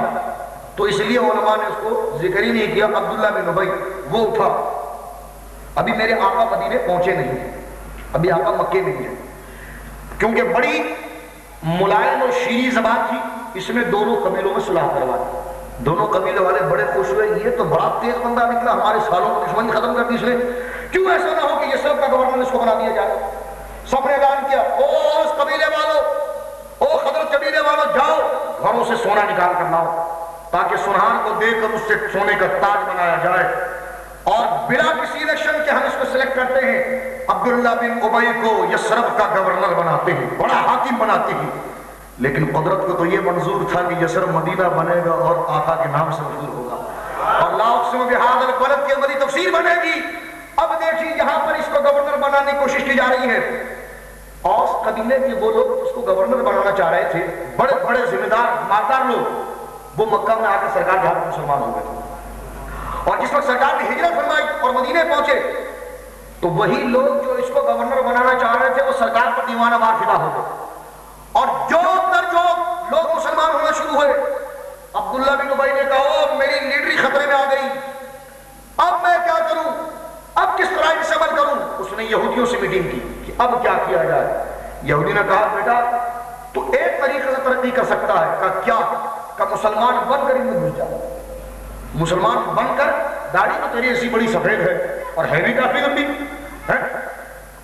A: تو اس لیے علماء نے اس کو ذکر ہی نہیں کیا. عبداللہ بن ابی وہ اٹھا. ابھی میرے آقا مدینے پہنچے نہیں ہیں، ابھی آقا مکے میں ہی ہیں، کیونکہ بڑی ملائم اور شیریں زبان تھی. اس نے دونوں قبیلوں میں صلح کروا دی. دونوں قبیلے والے بڑے خوش ہوئے، یہ تو بڑا تیز بندہ نکلا، ہمارے سالوں کی دشمنی ختم کر دی اس نے. کیوں ایسا نہ ہو کہ یہ سب کا گورنر اس کو بنا دیا جائے. سب نے اعلان کیا، او اس قبیلے والوں، او خضرت قبیلے والوں، جاؤ گھروں سے سونا نکال کر لاؤ تاکہ سنہان کو دے کر اس سے سونے کا تاج بنایا جائے. اور بلا کسی الیکشن کے ہم اس کو سلیکٹ کرتے ہیں، عبداللہ بن ابی کو یثرب کا گورنر بناتے ہیں، بڑا حاکم بناتے ہیں. لیکن قدرت کو تو یہ منظور تھا کہ یثرب مدینہ بنے گا اور آقا کے نام سے مشہور ہوگا، اور لا اقسم بہذا البلد کی عملی تفسیر بنے گی. اب دیکھیے یہاں پر اس کو گورنر بنانے کی کوشش کی جا رہی ہے. اوس قبیلے کے وہ لوگ اس کو گورنر بنانا چاہ رہے تھے، بڑے بڑے ذمہ دار مالدار لوگ، وہ مکہ میں آ کر سرکار جہاں مسلمان ہو گئے تھے. اور جس وقت سرکار نے ہجرت فرمائی اور مدینے پہنچے تو وہی لوگ جو اس کو گورنر بنانا چاہ رہے تھے وہ سرکار پر دیوانہ وار فدا ہو گئے، اور جو لوگ مسلمان ہونا شروع ہوئے. عبداللہ بن ابی نے کہا میری لیڈری خطرے میں آ گئی، اب میں کیا کروں، اب کس طرح اس عمل کروں. اس نے یہودیوں سے میٹنگ کی کہ اب کیا کیا جائے. یہودی نے کہا بیٹا تو ایک طریقے سے ترقی کر سکتا ہے. کہا کیا؟ کہ مسلمان بن کر ان میں گھس جاؤ. مسلمان بن کر، داڑھی تو تیری ایسی بڑی سفید ہے اور ہے بھی کافی لمبی ہے،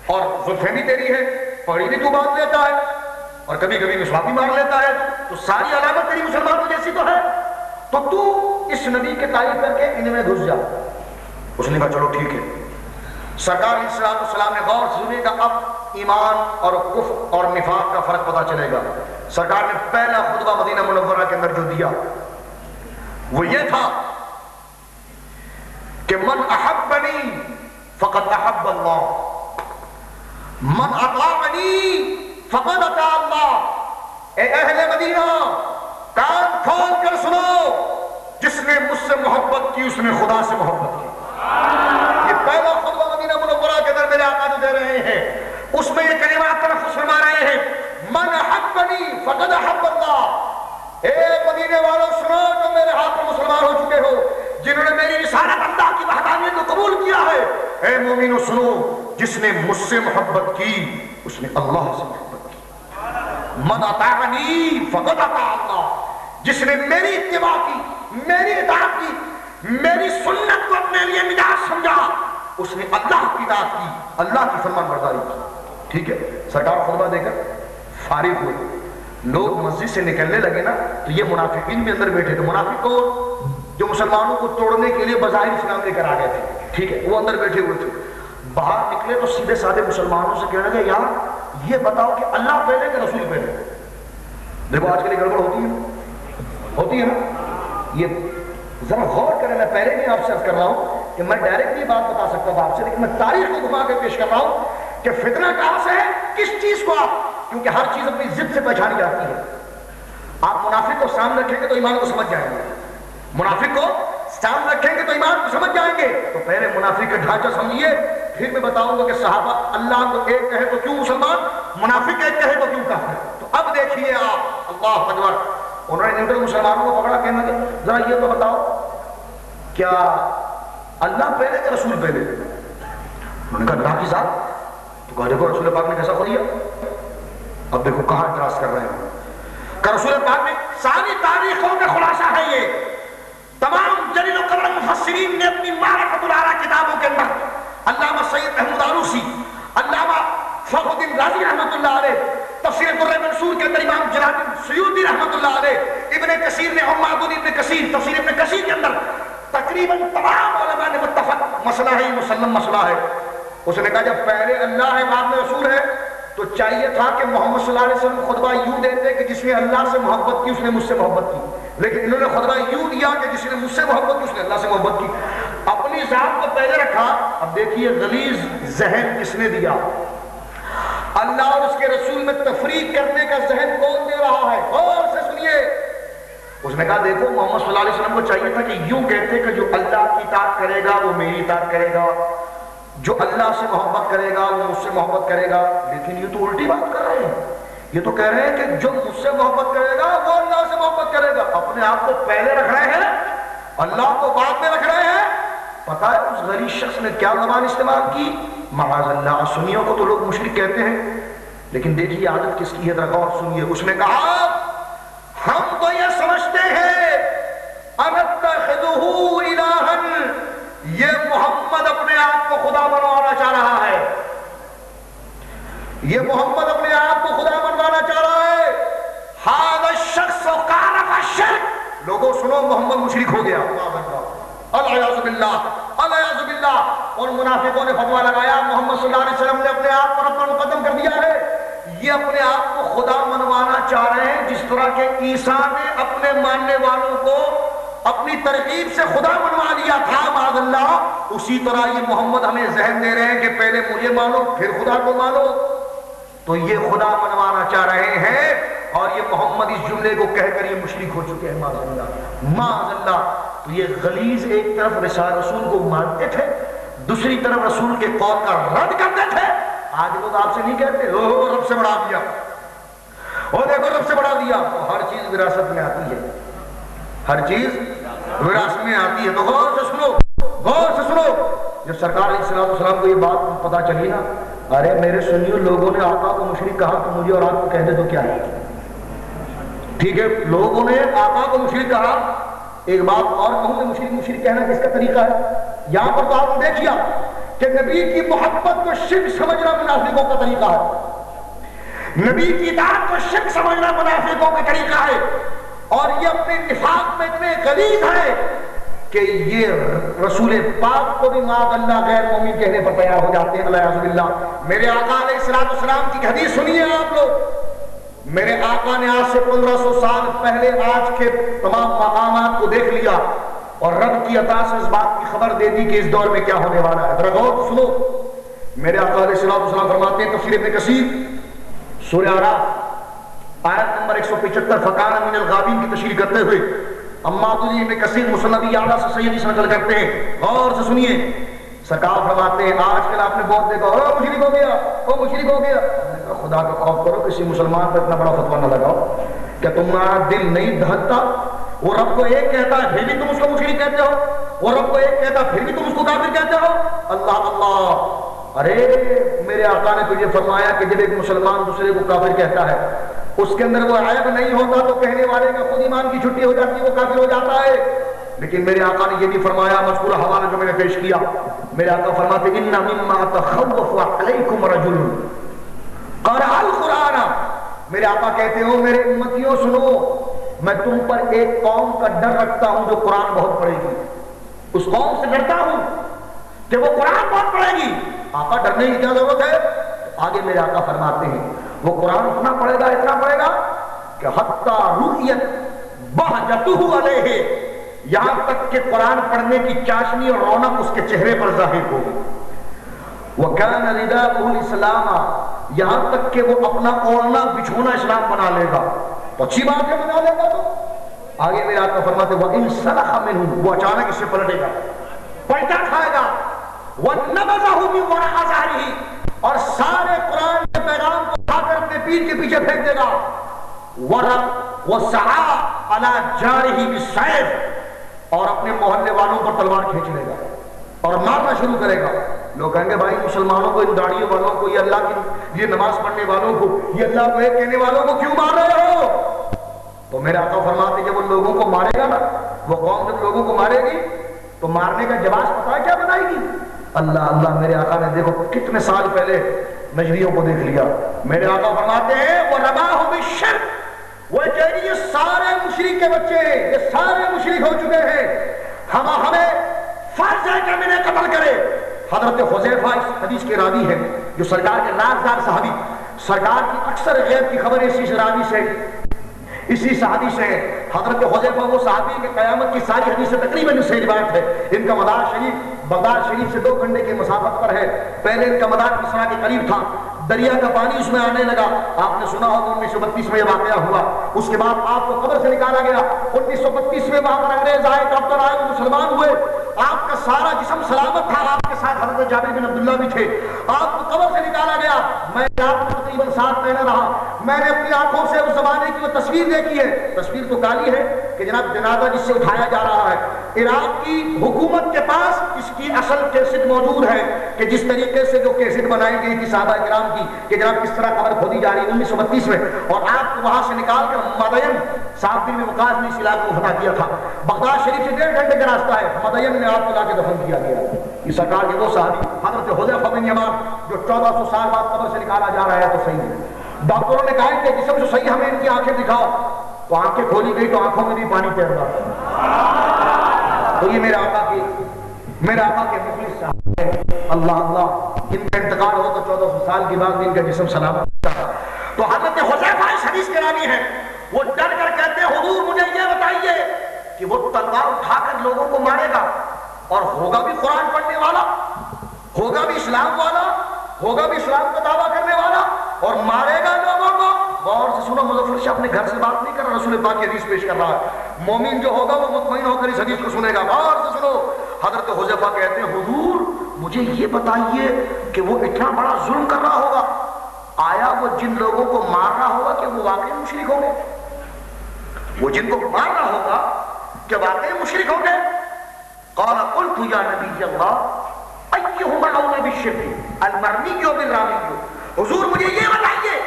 A: اور زلفیں بھی تیری ہے، پگڑی بھی تو باندھ لیتا ہے، اور کبھی کبھی مسواک بھی مار لیتا ہے، تو ساری علامت تیری مسلمانوں جیسی تو ہے، تو اس نبی کے تعریف کر کے ان میں گھس جا. اس نے کہا چلو ٹھیک ہے. سرکار علیہ السلام نے غور سے سنے کہ اب ایمان اور کفر اور نفاق کا فرق پتہ چلے گا. سرکار نے پہلا خطبہ مدینہ منورہ کے اندر جو دیا وہ یہ تھا کہ من احبنی فقد احب اللہ، من اطاعنی فقد اطاع اللہ. اے اہل مدینہ کان کھول کر سنو، جس نے مجھ سے محبت کی اس نے خدا سے محبت کی. یہ پہلا خطبہ مدینہ منورہ کے اندر میرے آقا جو دے رہے ہیں، اس میں یہ کلمات تلفظ فرما رہے ہیں، من احبنی فقد احب اللہ. اے مدینے والوں سنو جو میرے ہاتھ میں مسلمان ہو چکے ہو، جنہوں نے میری رسالت اللہ کی وحدانیت کو قبول کیا ہے. اے مومنو سنو، جس نے مجھ سے محبت کی اس نے اللہ سے محبت کی. من اطاعنی فقد اطاع اللہ، جس نے میری اتباع کی، میری اطاعت کی، میری سنت کو اپنے لیے مزاج سمجھا، اس نے اللہ کی اطاعت کی، اللہ کی فرمان برداری کی. ٹھیک ہے. سرکار خطبہ دے کر فارغ ہوئے. لوگ مسجد سے نکلنے لگے نا تو یہ منافقین بھی اندر بیٹھے تھے. منافق کو جو مسلمانوں کو توڑنے کے لیے بظاہر اسلام لے کر آ گئے تھے، ٹھیک ہے، وہ اندر بیٹھے ہوئے تھے. باہر نکلے تو سیدھے سادھے مسلمانوں سے کہنے لگے یار یہ بتاؤ کہ اللہ پہلے کہ رسول پہلے. دیکھو آج کے لیے گڑبڑ ہوتی ہے نا. یہ ذرا غور کریں، میں پہلے بھی آپ سے عرض کر رہا ہوں کہ میں ڈائریکٹلی بات بتا سکتا ہوں آپ سے، لیکن میں تاریخ کو گھما کے پیش کر رہا ہوں کہ فتنہ کہاں سے ہے، کس چیز کو آپ، کیونکہ ہر چیز اپنی ضد سے پہچانی جاتی ہے. آپ منافق کو سامنے رکھیں گے تو ایمان کو سمجھ جائیں گے، منافق کو سامنے رکھیں گے تو ایمان کو سمجھ جائیں گے. تو پہلے منافق کا ڈھانچہ سمجھیے، پھر میں بتاؤں گا کہ صحابہ اللہ کو ایک کہے تو کیوں مسلمان، منافق ایک کہے تو کیوں کافر. تو اب دیکھیے آپ، اللہ اکبر، انہوں نے نیوٹرل مسلمانوں کو پکڑا، کہنے لگے ذرا یہ تو بتاؤ کیا اللہ پہلے کہ رسول پہلے. انہوں نے کہا اللہ کی ذات. تو کہا دیکھو رسول پاک نے کیسا کھولیا. اب دیکھو کہاں اعتراض کر رہے ہیں کہ رسول پاک نے ساری تاریخوں کا خلاصہ ہے. یہ تمام جلیل القدر مفسرین نے اپنی معرفت الاعلی کتابوں کے اندر، علامہ سید محمود آلوسی، علامہ فخر الدین رازی رحمۃ اللہ علیہ، تفسیر در منصور کے اندر امام جلال الدین سیوطی رحمۃ اللہ علیہ، ابن کثیر نے عماد ابن کثیر، تفسیر ابن کثیر کے اندر تقریباً تمام علماء نے متفق مسئلہ ہے، مسلم مسئلہ ہے. اس نے کہا جب پہلے اللہ ہے بعد میں رسول ہے تو چاہیے تھا کہ محمد صلی اللہ علیہ وسلم خطبہ یوں دیتے کہ جس نے اللہ سے محبت کی اس نے مجھ سے محبت کی، لیکن انہوں نے خطبہ یوں دیا کہ جس نے مجھ سے محبت کی اس نے اللہ سے محبت کی. اپنی ذات کو پہلے رکھا. اب دیکھیے غلیظ ذہن کس نے دیا، اللہ اور اس کے رسول میں تفریق کرنے کا ذہن کون دے رہا ہے؟ غور سے سنیے. اس نے کہا دیکھو محمد صلی اللہ علیہ وسلم کو چاہیے تھا کہ یوں کہتے کہ جو اللہ کی اطاعت کرے گا وہ میری اطاعت کرے گا، جو اللہ سے محبت کرے گا وہ مجھ سے محبت کرے گا، لیکن یہ تو الٹی بات کر رہے ہیں، یہ تو کہہ رہے ہیں کہ جو مجھ سے محبت کرے گا وہ اللہ سے محبت کرے گا، اپنے آپ کو پہلے رکھ رہے ہیں، اللہ کو بعد میں رکھ رہے ہیں۔ پتا ہے اس غریب شخص نے کیا زبان استعمال کی؟ معاذ اللہ، سنیوں کو تو لوگ مشرک کہتے ہیں، لیکن دیکھیے عادت کس کی ہے، ذرا غور سنیے۔ اس نے کہا ہم تو یہ سمجھتے ہیں انتخذہ الہا، یہ محمد اپنے آپ کو خدا بنوانا چاہ رہا ہے، یہ محمد اپنے آپ کو خدا بنوانا چاہ رہا ہے۔ ھذا الشخص کان فی الشرک، لوگوں سنو محمد مشرک ہو گیا، العیاذ باللہ العیاذ باللہ۔ اور منافقوں نے فتویٰ لگایا محمد صلی اللہ علیہ وسلم نے اپنے آپ پر اپنا مقدم کر دیا ہے، یہ اپنے آپ کو خدا منوانا چاہ رہے ہیں، جس طرح کہ عیسیٰ نے اپنے ماننے والوں کو اپنی ترغیب سے خدا منوا لیا تھا معاذ اللہ، اسی طرح یہ محمد ہمیں ذہن دے رہے ہیں کہ پہلے مجھے مانو پھر خدا کو مانو، تو یہ خدا منوانا چاہ رہے ہیں، اور یہ محمد اس جملے کو کہہ کر یہ مشرک ہو چکے ہیں معاذ اللہ معاذ اللہ۔ تو یہ غلیظ ایک طرف رسول کو مانتے تھے، دوسری طرف رسول کے قول کا رد کرتے تھے۔ آج لوگ آپ سے نہیں کہتے او رب سے بڑھا دیا، او دیکھو رب سے بڑھا دیا، تو ہر چیز وراثت میں آتی ہے، ہر چیز وراثت میں آتی ہے۔ تو غور سے سنو، غور سے سنو۔ جب سرکار علیہ السلام کو یہ بات پتہ چلی نا، ارے میرے سنیو لوگوں نے آقا کو مشرک کہا تو مجھے اور آپ کو کہہ دے تو کیا ہے؟ ٹھیک ہے، لوگوں نے آقا کو مشرک کہا، ایک بات اور کہوں، مشرک مشرک کہنا کس کا طریقہ ہے؟ یہاں پر تو آپ نے دیکھیا کہ نبی کی محبت کو شرک سمجھنا منافقوں کا طریقہ ہے، نبی کی اطاعت کو شرک سمجھنا منافقوں کا طریقہ ہے، اور یہ اپنے نفاق میں اتنے غلیظ ہے کہ یہ رسول پاک کو بھی معاذ اللہ غیر مومن کہنے پر تیار ہو جاتے ہیں، العیاذ باللہ۔ میرے آقا علیہ السلام کی حدیث سنیے آپ لوگ، میرے آقا نے آج سے 1500 سال پہلے آج کے تمام مقامات کو دیکھ لیا اور رب کی عطا سے اس بات کی خبر دے دی کہ اس دور میں کیا ہونے والا ہے۔ ذرا غور سنو، میرے آقا علیہ السلام فرماتے ہیں تفسیر ابن کثیر سورہ اعراف آیت نمبر 175 فکان من الغابین کی تشریح کرتے ہوئے اما تجی ابن کثیر مصنف اعلیٰ سے سیدی سے نقل کرتے ہیں، غور سے سنیے۔ سرکار فرماتے ہیں آج کل آپ نے بہت دیکھا او مشرک ہو گیا، او مشرک ہو گیا، خدا کا خوف کرو، کسی مسلمان پر اتنا بڑا فتویٰ نہ لگاؤ، کہ تمہارا دل نہیں دہتا، وہ رب کو ایک کہتا ہے پھر بھی تم اس کو مشرک کہتے ہو، وہ رب کو ایک کہتا ہے پھر بھی تم اس کو کافر کہتے ہو، اللہ اللہ۔ ارے میرے آقا نے تجھے فرمایا کہ جب ایک مسلمان دوسرے کو کافر کہتا ہے اس کے اندر وہ عیب نہیں ہوتا تو کہنے والے کا خود ایمان کی چھٹی ہو جاتی ہے، وہ کافر ہو جاتا ہے۔ لیکن میرے آقا نے یہ بھی فرمایا، مذکورہ حوالہ جو میں نے پیش کیا، میرے آقا فرماتے ان مما تخوف علیکم رجل قرأ القرآن، میرے آقا کہتے ہو میرے امتیوں سنو، میں تم پر ایک قوم کا ڈر رکھتا ہوں جو قرآن بہت پڑھے گی، اس قوم سے ڈرتا ہوں کہ وہ قرآن بہت پڑھے گی۔ آقا ڈرنے کی کیا ضرورت ہے؟ آگے میرے آقا فرماتے ہیں وہ قرآن اتنا پڑھے گا کہ حتی رؤیت بہجتہ علیہ، یہاں تک کہ قرآن پڑھنے کی چاشنی اور رونق اس کے چہرے پر ظاہر ہوگی۔ وَكَانَ رِدَاؤُهُ الْإِسْلَامَ، یہاں تک کہ وہ اپنا اوڑھنا بچھونا اسلام بنا لے گا، تو اچھی بات ہے بنا لے گا۔ تو آگے میرے آقا فرماتے وَإِنْ سَلَخَ مِنْهُ، وہ اچانک اس سے پلٹے گا، پلٹا کھائے گا، وَنَبَذَهُ مِنْ وَرَاءِ ظَهْرِهِ، اور سارے قرآن کے پیغام کو اٹھا کر اپنے پیٹھ کے پیچھے پھینک دے گا، وَسَعَى عَلَى جَارِهِ بِالسَّيْفِ، اور اپنے محلے والوں پر تلوار کھینچ لے گا اور مارنا شروع کرے گا۔ لوگ کہیں گے بھائی مسلمانوں کو، ان داڑھیوں والوں کو، یہ اللہ کی، یہ نماز پڑھنے والوں کو، یہ اللہ کو ایک کہنے والوں کو کیوں مار رہے ہو؟ تو میرے آقا فرماتے جب وہ لوگوں کو مارے گا نا، وہ قوم جب لوگوں کو مارے گی تو مارنے کا جواز پتہ ہے کیا بنائے گی؟ اللہ اللہ، میرے آقا نے دیکھو کتنے سال پہلے نجریوں کو دیکھ لیا۔ میرے آقا فرماتے ہیں وَرَمَاهُ بِالشِّرْكِ، وہ کہہ یہ سارے مشرک کے بچے، یہ سارے مشرک ہو چکے ہیں، ہمیں فرض ہے کہ انہیں قتل کرے۔ حضرت حذیفہ اس حدیث کے راوی ہیں جو سرکار کے رازدار صحابی، سرکار کی اکثر غیب کی خبر اسی راوی سے، اسی صحابی سے۔ حضرت حذیفہ وہ صحابی کے قیامت کی ساری حدیثیں تقریباً اس سے روایت ہے۔ ان کا مدار شریف بغداد شریف سے 2 گھنٹے کی مسافت پر ہے۔ پہلے ان کا مدار مصر کے قریب تھا، دریا کا پانی اس میں آنے لگا. آپ نے سنا ہوگا 1932 میں یہ واقعہ ہوا. اس کے بعد آپ کو قبر سے نکالا گیا. 1932 میں وہاں پر انگریز آئے, ڈاکٹر آئے, وہ مسلمان ہوئے. آپ کا سارا جسم سلامت تھا, آپ کے ساتھ حضرت جابر بن عبداللہ بھی تھے. آپ کو قبر سے نکالا گیا. میں رات میں تقریباً 7 مہینہ رہا. میں نے اپنی آنکھوں سے اس زمانے کی وہ تصویر دیکھی ہے. تصویر تو کالی ہے کہ جناب جنازہ جس سے اٹھایا جا رہا ہے. عراق کی حکومت کے پاس اس کی اصل کیسٹ موجود ہے کہ جس طریقے سے جو کیسٹ بنائی گئی تھی صحابہ کرام کی کہ جناب کس طرح قبر کھودی جا رہی ہے 1932 میں. اور آپ کو وہاں سے نکال کر مدین, 7 دن میں وقاص نے اس علاقے کو فتح کیا تھا. بغداد شریف سے 1.5 گھنٹے کا راستہ ہے. مدین میں آپ کو لا کے دفن کیا گیا. یہ سرکار کے وہ صحابی حضرت حذیفہ بن یمان جو 1400 سال بعد قبر سے نکالا جا رہا ہے تو صحیح ہے. ڈاکٹروں نے کہا کہ جسم جو صحیح, ہمیں ان کی آنکھیں دکھاؤ. تو آنکھیں کھولی گئی تو آنکھوں میں بھی پانی تیر رہا. تو یہ میرے آقا کے مخلص صاحب ہے. اللہ اللہ, ان کا انتقال ہو تو 1400 سال کے بعد ان کا جسم سلامت تھا. تو حضرت حذیفہ اس حدیث کے راوی ہیں. وہ ڈر کر کہتے ہیں حضور مجھے یہ بتائیے کہ وہ تلوار اٹھا کر لوگوں کو مارے گا اور ہوگا بھی قرآن پڑھنے والا, ہوگا بھی اسلام والا, ہوگا بھی اسلام کا دعویٰ کرنے والا اور مارے گا لوگوں کو. غور سے سنو, مظفر شاہ اپنے گھر سے بات نہیں کر رہا, رسول پاک کی حدیث پیش کر رہا ہے. مومن جو ہوگا وہ مطمئن ہو کر اس حدیث کو سنے گا. غور سے سنو, حضرت حذیفہ کہتے ہیں حضور مجھے یہ بتائیے کہ وہ اتنا بڑا ظلم کر رہا ہوگا, آیا وہ جن لوگوں کو مار رہا ہوگا کہ وہ واقعی مشرک ہوں گے؟ وہ جن کو مار رہا ہوگا کہ واقعی مشرک ہوں گے؟ قال قلت یا نبی اللہ ایہما اولی بالشرک المرمی بالرامی. حضور مجھے یہ بتائیے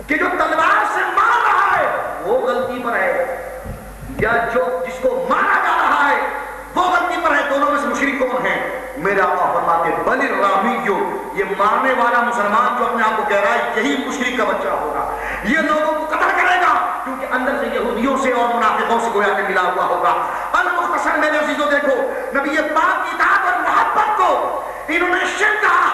A: کہ جو تلوار سے مار رہا ہے وہ غلطی پر ہے یا جو جس کو مارا جا رہا ہے وہ غلطی پر ہے؟ دونوں میں سے مشرک کون ہیں؟ میرا آقا فرماتے بل الرامی, یہ مارنے والا مسلمان جو اپنے آپ کو کہہ رہا ہے یہی مشرک کا بچہ ہوگا. یہ لوگوں کو قتل کرے گا کیونکہ اندر سے یہودیوں سے اور منافقوں سے گویا کہ ملا ہوا ہوگا. المختصر میرے عزیزوں دیکھو, نبی پاک کی اطاعت اور محبت کو انہوں نے شرک کہا,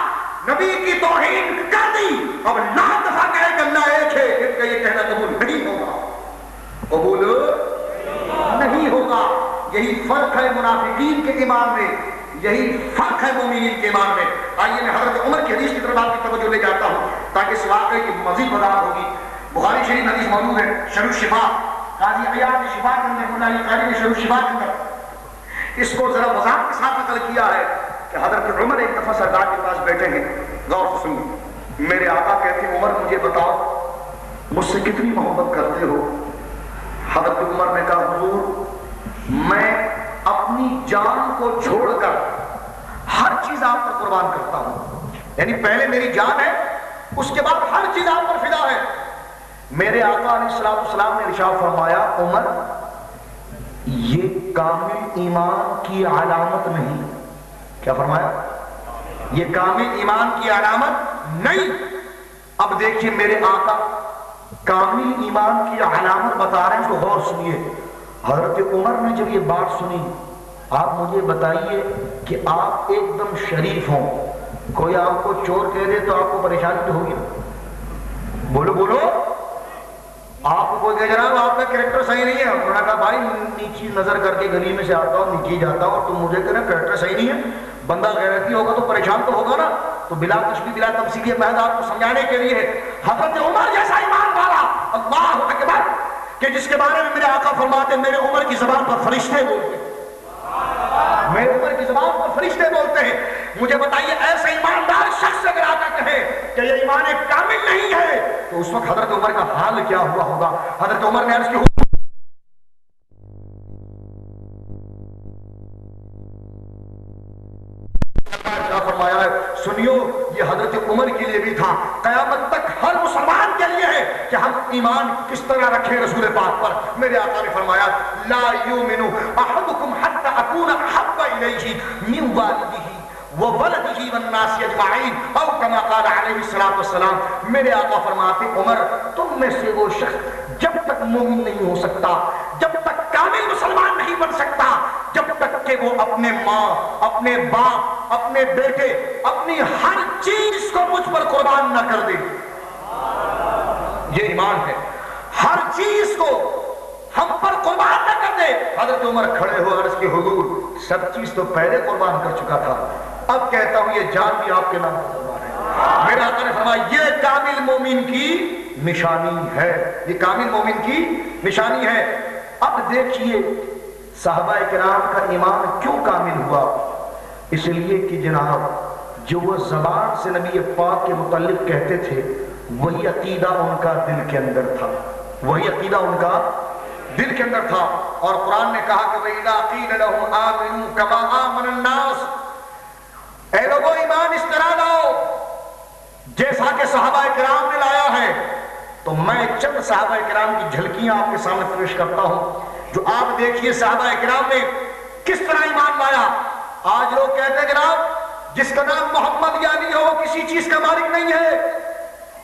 A: نبی کی توہین کر دی. اب لاکھ دفعہ کہے کہ اللہ ایک ہے, ان کا یہ کہنا قبول نہیں ہوگا, قبول نہیں ہوگا. یہی فرق ہے منافقین کے ایمان میں, یہی فرق ہے مومنین کے ایمان میں. آئیے میں حضرت عمر کی حدیث کی طرف آپ کی توجہ لے جاتا ہوں تاکہ اس واقعے کی مزید وضاحت ہوگی. بخاری شریف حدیث موجود ہے شرح الشفا, قاضی عیاض شفا کے اندر اللہ قاری نے شرح الشفا کے اندر اس کو ذرا وضاحت کے ساتھ نقل کیا ہے کہ حضرت عمر ایک دفعہ سرکار کے پاس بیٹھے ہیں. غور سے سنیں, میرے آقا کہتے ہیں عمر مجھے بتاؤ مجھ سے کتنی محبت کرتے ہو؟ حضرت عمر نے کہا حضور میں اپنی جان کو چھوڑ کر ہر چیز آپ پر قربان کرتا ہوں. یعنی پہلے میری جان ہے, اس کے بعد ہر چیز آپ پر فدا ہے. میرے آقا علیہ السلام نے ارشاد فرمایا عمر یہ کامل ایمان کی علامت نہیں. کیا فرمایا؟ یہ کامل ایمان کی علامت نہیں. اب دیکھیے میرے آقا کامل ایمان کی علامت بتا رہے ہیں, تو غور سنیے. حضرت عمر نے جب یہ بات سنی, آپ مجھے بتائیے کہ آپ ایک دم شریف ہوں, کوئی آپ کو چور کہہ دے تو آپ کو پریشانی تو ہوگی. بولو بولو, آپ کو کوئی کہہ جناب آپ کا کریکٹر صحیح نہیں ہے, انہوں نے کہا بھائی نیچی نظر کر کے گلی میں سے آتا ہوں, نیچے جاتا ہوں, اور تم مجھے کہہ رہے کریکٹر صحیح نہیں ہے. بندہ غیرتی ہوگا تو پریشان تو ہوگا نا. تو بلا کچھ بھی بلا تفصیل یہ محض آپ کو سمجھانے کے لیے ہے. حضرت عمر جیسا ایمان والا, اللہ اکبر, کہ جس کے بارے میں میرے آقا فرماتے میرے عمر کی زبان پر فرشتے بولتے ہیں, میرے عمر کی زبان پر فرشتے بولتے ہیں. مجھے بتائیے ایسے ایماندار شخص اگر آقا کہے کہ یہ ایمان کامل نہیں ہے تو اس وقت حضرت عمر کا حال کیا ہوا ہوگا؟ حضرت عمر نے عرض کی فرمایا ہے سنیو, یہ حضرت عمر کے لیے بھی تھا, قیامت تک ہر مسلمان کے لیے ہے کہ ہم ایمان کس طرح رکھیں رسول پاک پر. میرے آقا نے فرمایا لا یؤمن احدکم حتی اکون احب الیہ من والدہ وولدہ والناس اجمعین او کما قال علیہ الصلوۃ والسلام. میرے آقا فرماتے عمر تم میں سے وہ شخص جب تک مومن نہیں ہو سکتا, جب تک کامل مسلمان نہیں بن سکتا, جب تک کہ وہ اپنے ماں, اپنے باپ, اپنے بیٹے, اپنی ہر چیز کو مجھ پر قربان نہ کر دے. یہ ایمان ہے, ہر چیز کو ہم پر قربان نہ کر دے. حضرت عمر کھڑے ہو عرض کی حضور سب چیز تو پہلے قربان کر چکا تھا, اب کہتا ہوں یہ جان بھی آپ کے نام پر قربان ہے. میرے آقا نے فرمایا یہ کامل مومن کی نشانی ہے، یہ کامل مومن کی نشانی ہے۔ اب دیکھیے صحابہ کرام کا ایمان کیوں کامل ہوا؟ اس لیے کہ جناب جو وہ زبان سے نبی پاک کے متعلق کہتے تھے وہی عقیدہ ان کا دل کے اندر تھا، وہی عقیدہ ان کا دل کے اندر تھا۔ اور قرآن نے کہا کہ وَإِذَا قِيلَ لَهُمْ آمِنُوا كَمَا آمَنَ النَّاسُ، اے لوگوں ایمان اس طرح لاؤ جیسا کہ صحابہ کرام نے لایا ہے۔ تو میں چند صحابہ کرام کی جھلکیاں آپ کے سامنے پیش کرتا ہوں جو آپ دیکھیے صحابہ کرام نے کس طرح ایمان لایا۔ آج لوگ کہتے ہیں جناب جس کا نام محمد یا علی ہو وہ کسی چیز کا مالک نہیں ہے،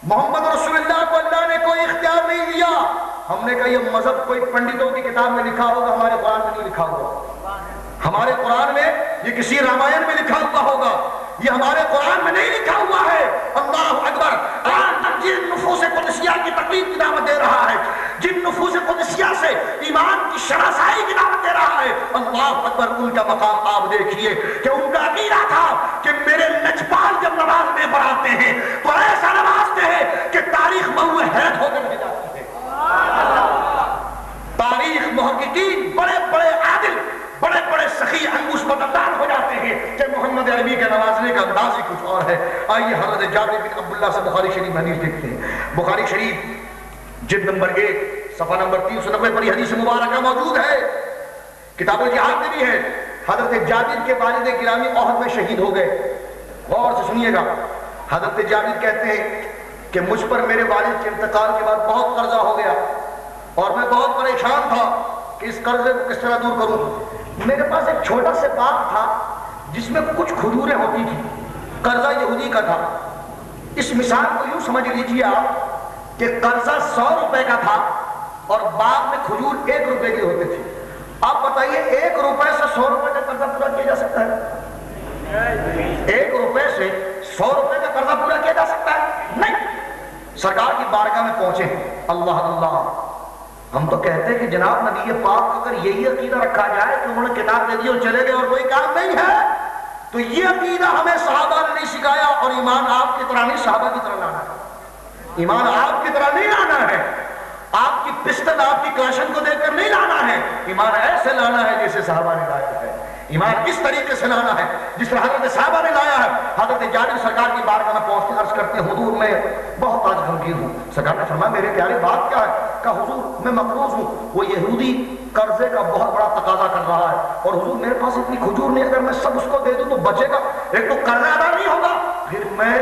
A: محمد رسول اللہ کو اللہ نے کوئی اختیار نہیں دیا۔ ہم نے کہا یہ مذہب کوئی پنڈتوں کی کتاب میں لکھا ہوگا، ہمارے قرآن میں نہیں لکھا ہوگا، ہمارے قرآن میں یہ کسی رامائن میں لکھا ہوا ہوگا، یہ ہمارے قرآن میں نہیں لکھا ہوا ہے۔ اللہ اکبر، قرآن تک جن نفوس قدسیہ کی تقلید کی دعوت دے رہا ہے، جن نفوس قدسیہ سے ایمان کی شناسائی کی دعوت دے رہا ہے، اللہ اکبر، ان کا مقام آپ دیکھیے کہ ان کا عقیدہ تھا کہ میرے لجپال جب نماز میں پڑھاتے ہیں تو ایسا نمازتے ہیں کہ تاریخ موضوع حیرت ہو کر رہ جاتی ہے۔ تاریخ محققین بڑے بڑے عادل، بڑے بڑے سخی انگوش بدردار ہو جاتے ہیں کہ محمد عربی کے نوازنے کا انداز ہی کچھ اور ہے۔ آئیے حضرت جابر بن عبداللہ سے بخاری شریف حدیث دیکھتے ہیں۔ بخاری شریف جلد نمبر 1 صفحہ نمبر 390 پر یہ حدیث مبارکہ موجود ہے، کتاب الجہاد میں بھی ہے۔ حضرت جابر کے والد گرامی احد میں شہید ہو گئے۔ غور سے سنیے گا، حضرت جابر کہتے ہیں کہ مجھ پر میرے والد کے انتقال کے بعد بہت قرضہ ہو گیا اور میں بہت پریشان تھا کہ اس قرضے کو کس طرح دور کروں۔ میرے پاس ایک چھوٹا سے باغ تھا جس میں کچھ کھجوریں ہوتی تھی، قرضہ یہودی کا تھا۔ اس مثال کو یوں سمجھ لیجیے آپ کہ قرضہ 100 روپے کا تھا اور باغ میں کھجور 1 روپے کے ہوتے تھے۔ آپ بتائیے 1 روپے سے 100 روپے کا قرضہ پورا کیا جا سکتا ہے؟ 1 روپے سے 100 روپے کا قرضہ پورا کیا جا سکتا ہے؟ نہیں۔ سرکار کی بارگاہ میں پہنچے، اللہ اللہ، ہم تو کہتے ہیں کہ جناب نبی پاک اگر یہی عقیدہ رکھا جائے کہ انہوں نے کتاب دے دی اور چلے گئے اور کوئی کام نہیں ہے، تو یہ عقیدہ ہمیں صحابہ نے نہیں سکھایا۔ اور ایمان آپ کی طرح نہیں، صحابہ کی طرح لانا ہے۔ ایمان آپ کی طرح نہیں لانا ہے، آپ کی پسٹل آپ کی کلاشن کو دیکھ کر نہیں لانا ہے۔ ایمان ایسے لانا ہے جیسے صحابہ نے لایا ہے، ایمان اس طریقے سے لانا ہے جس طرح حضرت صحابہ نے لایا ہے۔ حضرت جابر سرکار کی بارگاہ میں پہنچ کے عرض کرتے ہیں حضور میں بہت آج غمگین ہوں۔ سرکار نے فرمایا میرے پیارے بات کیا ہے؟ کہا حضور میں مقروض ہوں، وہ یہودی قرضے کا بہت بڑا تقاضا کر رہا ہے اور حضور میرے پاس اتنی کھجور نہیں، اگر میں سب اس کو دے دوں تو بچے گا، ایک تو قرضہ ادا نہیں ہوگا، پھر میں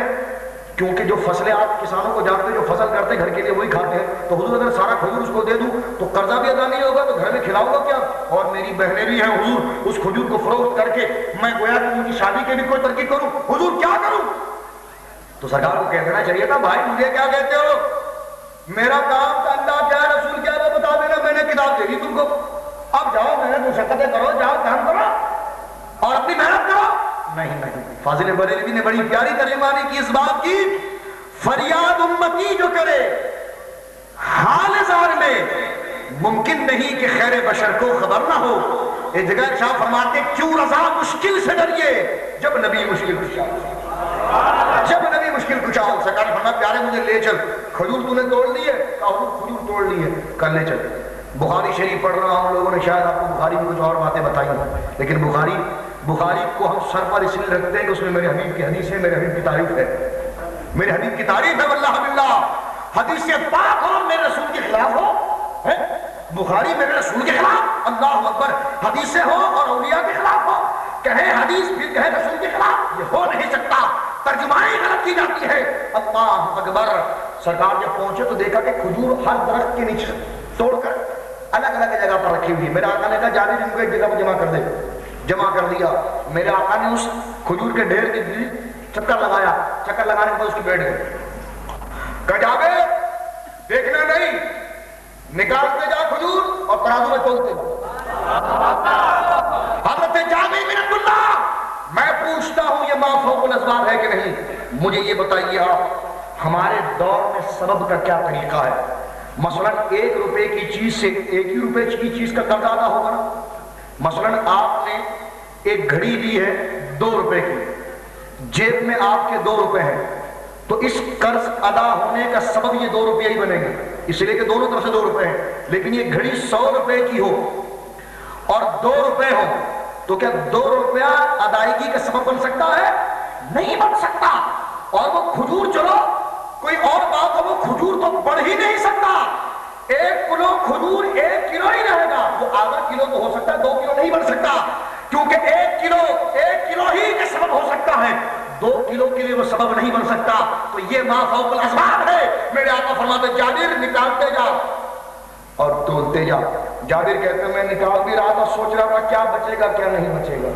A: کیونکہ جو فصلیں آپ کسانوں کو جانتے جو فصل کرتے گھر کے لیے وہی کھاتے ہیں، تو حضور اگر سارا کھجور اس کو دے دوں تو قرضہ بھی ادا نہیں ہوگا، تو گھر میں کھلاؤں گا کیا؟ اور میری بہنیں بھی ہیں حضور، اس کھجور کو فروخت کر کے میں گویا کہ ان کی شادی کے بھی کوئی ترکیب کروں، حضور کیا کروں؟ تو سرکار کو کہہ دینا چاہیے تھا بھائی مجھے کیا کہتے ہو، میرا کام تھا اللہ کیا رسول کیا وہ بتا دینا، میں نے کتاب دے دی تم کو، اب جاؤ محنت مشقتیں کرو، جاؤ کام کرو اور اپنی محنت کرو۔ نہیں نہیں، فاضل بریلوی نے بڑی پیاری ترجمانی کی اس بات کی، فریاد امتی جو کرے حال زار میں ممکن نہیں کہ خیر بشر کو خبر نہ ہو۔ ایک جگہ شاہ فرماتے کیوں رضا مشکل سے ڈریے جب نبی مشکل کچھ جب نبی مشکل کچھ آؤ۔ سرکار نے فرمایا پیارے مجھے لے چل، کھجور تو نے توڑ لیے؟ کھجور توڑ لیے، کل لے چل۔ بخاری شریف پڑھ رہا ہوں، لوگوں نے شاید آپ کو بخاری میں کچھ اور باتیں بتائی ہیں، لیکن بخاری کو ہم سر پر اس لیے رکھتے ہیں کہ اس میں میرے حبیب کی حدیث ہے، میرے حبیب کی تعریف ہے، میرے حبیب کی تعریف ہے، واللہ باللہ حدیث پاک ہو میرے رسول کے خلاف ہو، بخاری میرے رسول کے خلاف، اللہ اکبر، حدیثیں ہو اور اولیاء کے خلاف ہو، کہیں حدیث پھر کہیں رسول کے خلاف، یہ ہو نہیں سکتا، ترجمائی غلط کی جاتی ہے۔ اللہ اکبر، سرکار جب پہنچے تو دیکھا کہ کھجور ہر درخت کے نیچے توڑ کر الگ الگ جگہ پر رکھی ہوئی۔ میرے آقا نے کہا جابر ان کو ایک جگہ پر جمع کر دے، جمع کر دیا۔ میرے آقا نے اس کھجور کے ڈھیر کے چکر لگایا، چکر لگانے کے بعد اس کی بیٹھ گئے، کہا جابر دیکھنا نہیں، نکالتے جا کھجور اور ترازو میں تولتے جا۔ حضرت جابر بن عبداللہ، میں پوچھتا ہوں یہ ما فوق الاسباب ہے کہ نہیں؟ مجھے یہ بتائیے آپ ہمارے دور میں سبب کا کیا طریقہ ہے؟ مثلا 1 روپے کی چیز سے 1 ہی روپے کی چیز کا قرض ادا ہوگا نا۔ مثلا آپ نے ایک گھڑی لی ہے 2 روپے کی، جیب میں آپ کے 2 روپے ہیں، تو اس قرض ادا ہونے کا سبب یہ 2 روپیہ ہی بنے گا، اس لیے کہ دونوں طرف سے 2 روپے ہیں، لیکن یہ گھڑی 100 روپے کی ہو اور 2 روپے ہو تو کیا 2 روپیہ ادائیگی کا سبب بن سکتا ہے؟ نہیں بن سکتا۔ اور وہ کھجور، چلو کوئی اور بات ہو، وہ کھجور تو بڑھ ہی نہیں سکتا۔ 1 کلو کھجور 1 کلو ہی رہے گا، وہ آدھا کلو تو ہو سکتا ہے، 2 کلو نہیں بن سکتا، کیونکہ 1 کلو ہی کا سبب ہو سکتا ہے، 2 کلو کے لیے وہ سبب نہیں بن سکتا۔ تو یہ ما فوق الاسباب ہے۔ میرے آقا فرماتے جابر نکالتے جا اور تولتے جا۔ جابر کہتے ہیں میں نکال بھی رہا تھا، سوچ رہا تھا کیا بچے گا کیا نہیں بچے گا،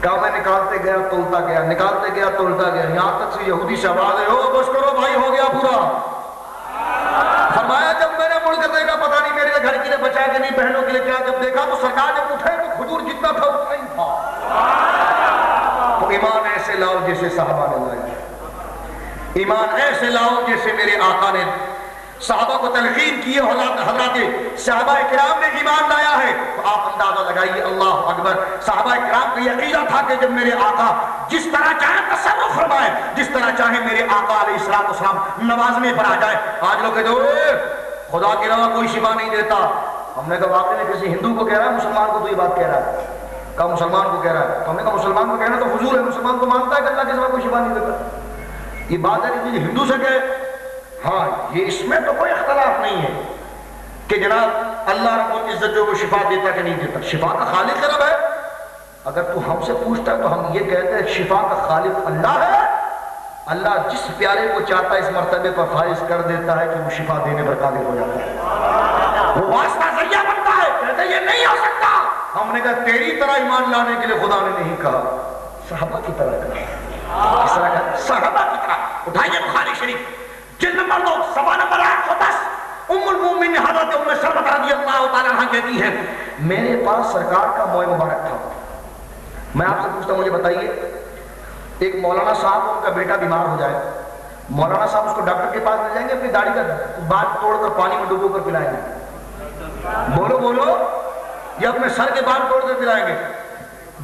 A: کہا میں نکالتے گیا تولتا گیا، نکالتے گیا تولتا گیا، یہاں تک سے یہودی سے آواز ہے، او بس کرو بھائی، ہو گیا پورا۔ فرمایا جب میں نے مڑ کر دیکھا، پتہ نہیں میرے گھر کے لیے بچا کے نہیں، بہنوں کے لیے کیا، جب دیکھا تو سرکار جب اٹھے تو کھجور جتنا تھا اتنا ہی تھا۔ تو ایمان ایسے لاؤ جیسے صحابہ نے لایا، ایمان ایسے لاؤ جیسے میرے آقا نے صحابہ کو تلقین کیے، حضرات صحابہ کرام نے ایمان لایا ہے۔ تو آپ اندازہ لگائیے، اللہ اکبر، صحابہ کرام کا یہ عقیدہ تھا کہ جب میرے آقا جس طرح چاہے تصرف فرمائے، جس طرح چاہے میرے آقا علیہ السلام نوازنے پر آ جائے۔ آج لوگ کہتے ہیں خدا کے علاوہ کوئی شفا نہیں دیتا۔ ہم نے کہا واقعی میں کسی ہندو کو کہہ رہا ہے، مسلمان کو تو یہ بات کہہ رہا ہے، کہا مسلمان کو کہہ رہا ہے، تو ہم نے کہا مسلمان کو کہنا تو فضول ہے، مسلمان تو مانتا ہے کہ اللہ کے سوا کوئی شفا نہیں دیتا۔ یہ بات ہے کہ ہندو سے کہے، ہاں یہ اس میں تو کوئی اختلاف نہیں ہے کہ جناب اللہ رب العزت جو وہ شفا دیتا کہ نہیں دیتا، شفا کا خالق رب ہے۔ اگر تو ہم سے پوچھتا ہے تو ہم یہ کہتے ہیں شفا کا خالق اللہ ہے، اللہ جس پیارے کو چاہتا ہے اس مرتبے پر فائز کر دیتا ہے کہ وہ شفا دینے پر قادر ہو جاتا ہے، وہ واسطہ ذریعہ بنتا ہے۔ کہتے ہیں یہ نہیں ہو سکتا۔ ہم نے کہا تیری طرح ایمان لانے کے لیے خدا نے نہیں کہا، صحابہ کی طرح کہا۔ اس طرح کہا صحابہ کی طرح۔ اٹھائیے بخاری شریف جلد نمبر 2 صفحہ نمبر 810، ام المومنین حضرت ام سلمہ رضی اللہ تعالیٰ عنہ کہتی ہے میرے پاس سرکار کا موئے مبارک تھا۔ میں آپ سے پوچھتا ہوں، مجھے بتائیے ایک مولانا صاحب ان کا بیٹا بیمار ہو جائے، مولانا صاحب اس کو ڈاکٹر کے پاس لے جائیں گے، اپنی داڑھی کا بال توڑ کر پانی میں ڈبو کر پلائیں گے؟ بولو بولو، یا اپنے سر کے بال توڑ کر پلائیں گے؟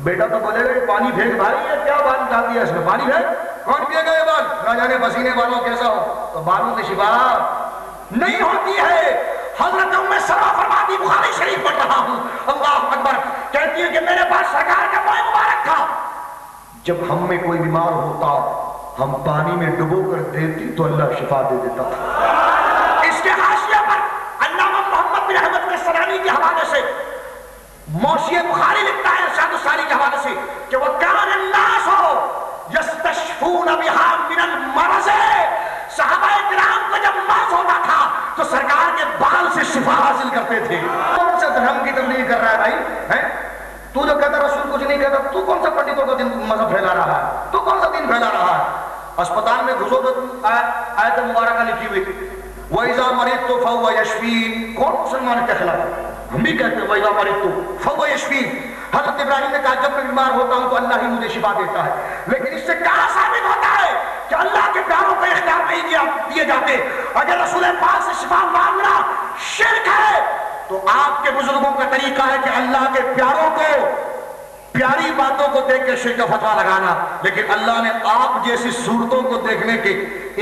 A: بیٹا تو بولے گا پانی پھینک بھائی، یہ کیا بال ڈال دیا اس میں، پانی پھینک، کون پیے گا یہ بال، نہ جانے پسینے والوں کیسا ہو۔ تو بالوں سے شفا نہیں ہوتی ہے۔ حضرت ام سلمہ فرماتی، بخاری شریف پڑھ رہا ہوں، اللہ اکبر، کہتی ہے کہ میرے پاس سرکار کا موئے مبارک تھا، جب ہم میں کوئی بیمار ہوتا ہم پانی میں ڈبو کر دیتی تو اللہ شفا دے دیتا تھا۔ اس کے حاشیے پر علامہ محمد بن احمد قسطلانی کے حوالے سے موشی بخاری لکھتا ہے ارشاد الساری کے حوالے سے کہ وَكَانَ النَّاسُ يَسْتَشْفُونَ بِهَا مِنَ الْمَرَضِ، صحابہ کرام کو جب مرض ہوتا تھا تو سرکار کے بال سے شفا حاصل کرتے تھے۔ کون سا دھرم کی تبلیغ کر رہا ہے بھائی؟ تو جو کہتا رسول کچھ نہیں کہتا، تو کون سا پنڈتوں کا مذہب پھیلا رہا ہے، تو کون سا دین پھیلا رہا ہے؟ اسپتال میں گھسو تو آیت مبارکہ لکھی ہوئی وَإِذَا مَرِضْتُ فَهُوَ يَشْفِينِ، کون مسلمان کے خلاف ہے؟ ہم بھی کہتے ہیں وَإِذَا مَرِضْتُ فَهُوَ يَشْفِينِ۔ حضرت ابراہیم نے کہا جب میں بیمار ہوتا ہوں تو اللہ ہی مجھے شفا دیتا ہے، لیکن اس سے کہاں ثابت ہوتا ہے کہ اللہ کے پیاروں کو اختیار نہیں دیے جاتے؟ اگر رسول پاک سے شفا مانگنا شرک ہے تو آپ کے بزرگوں کا طریقہ ہے کہ اللہ کے پیاروں کو پیاری باتوں کو دیکھ کے شرک کا فتویٰ لگانا، لیکن اللہ نے آپ جیسی صورتوں کو دیکھنے کے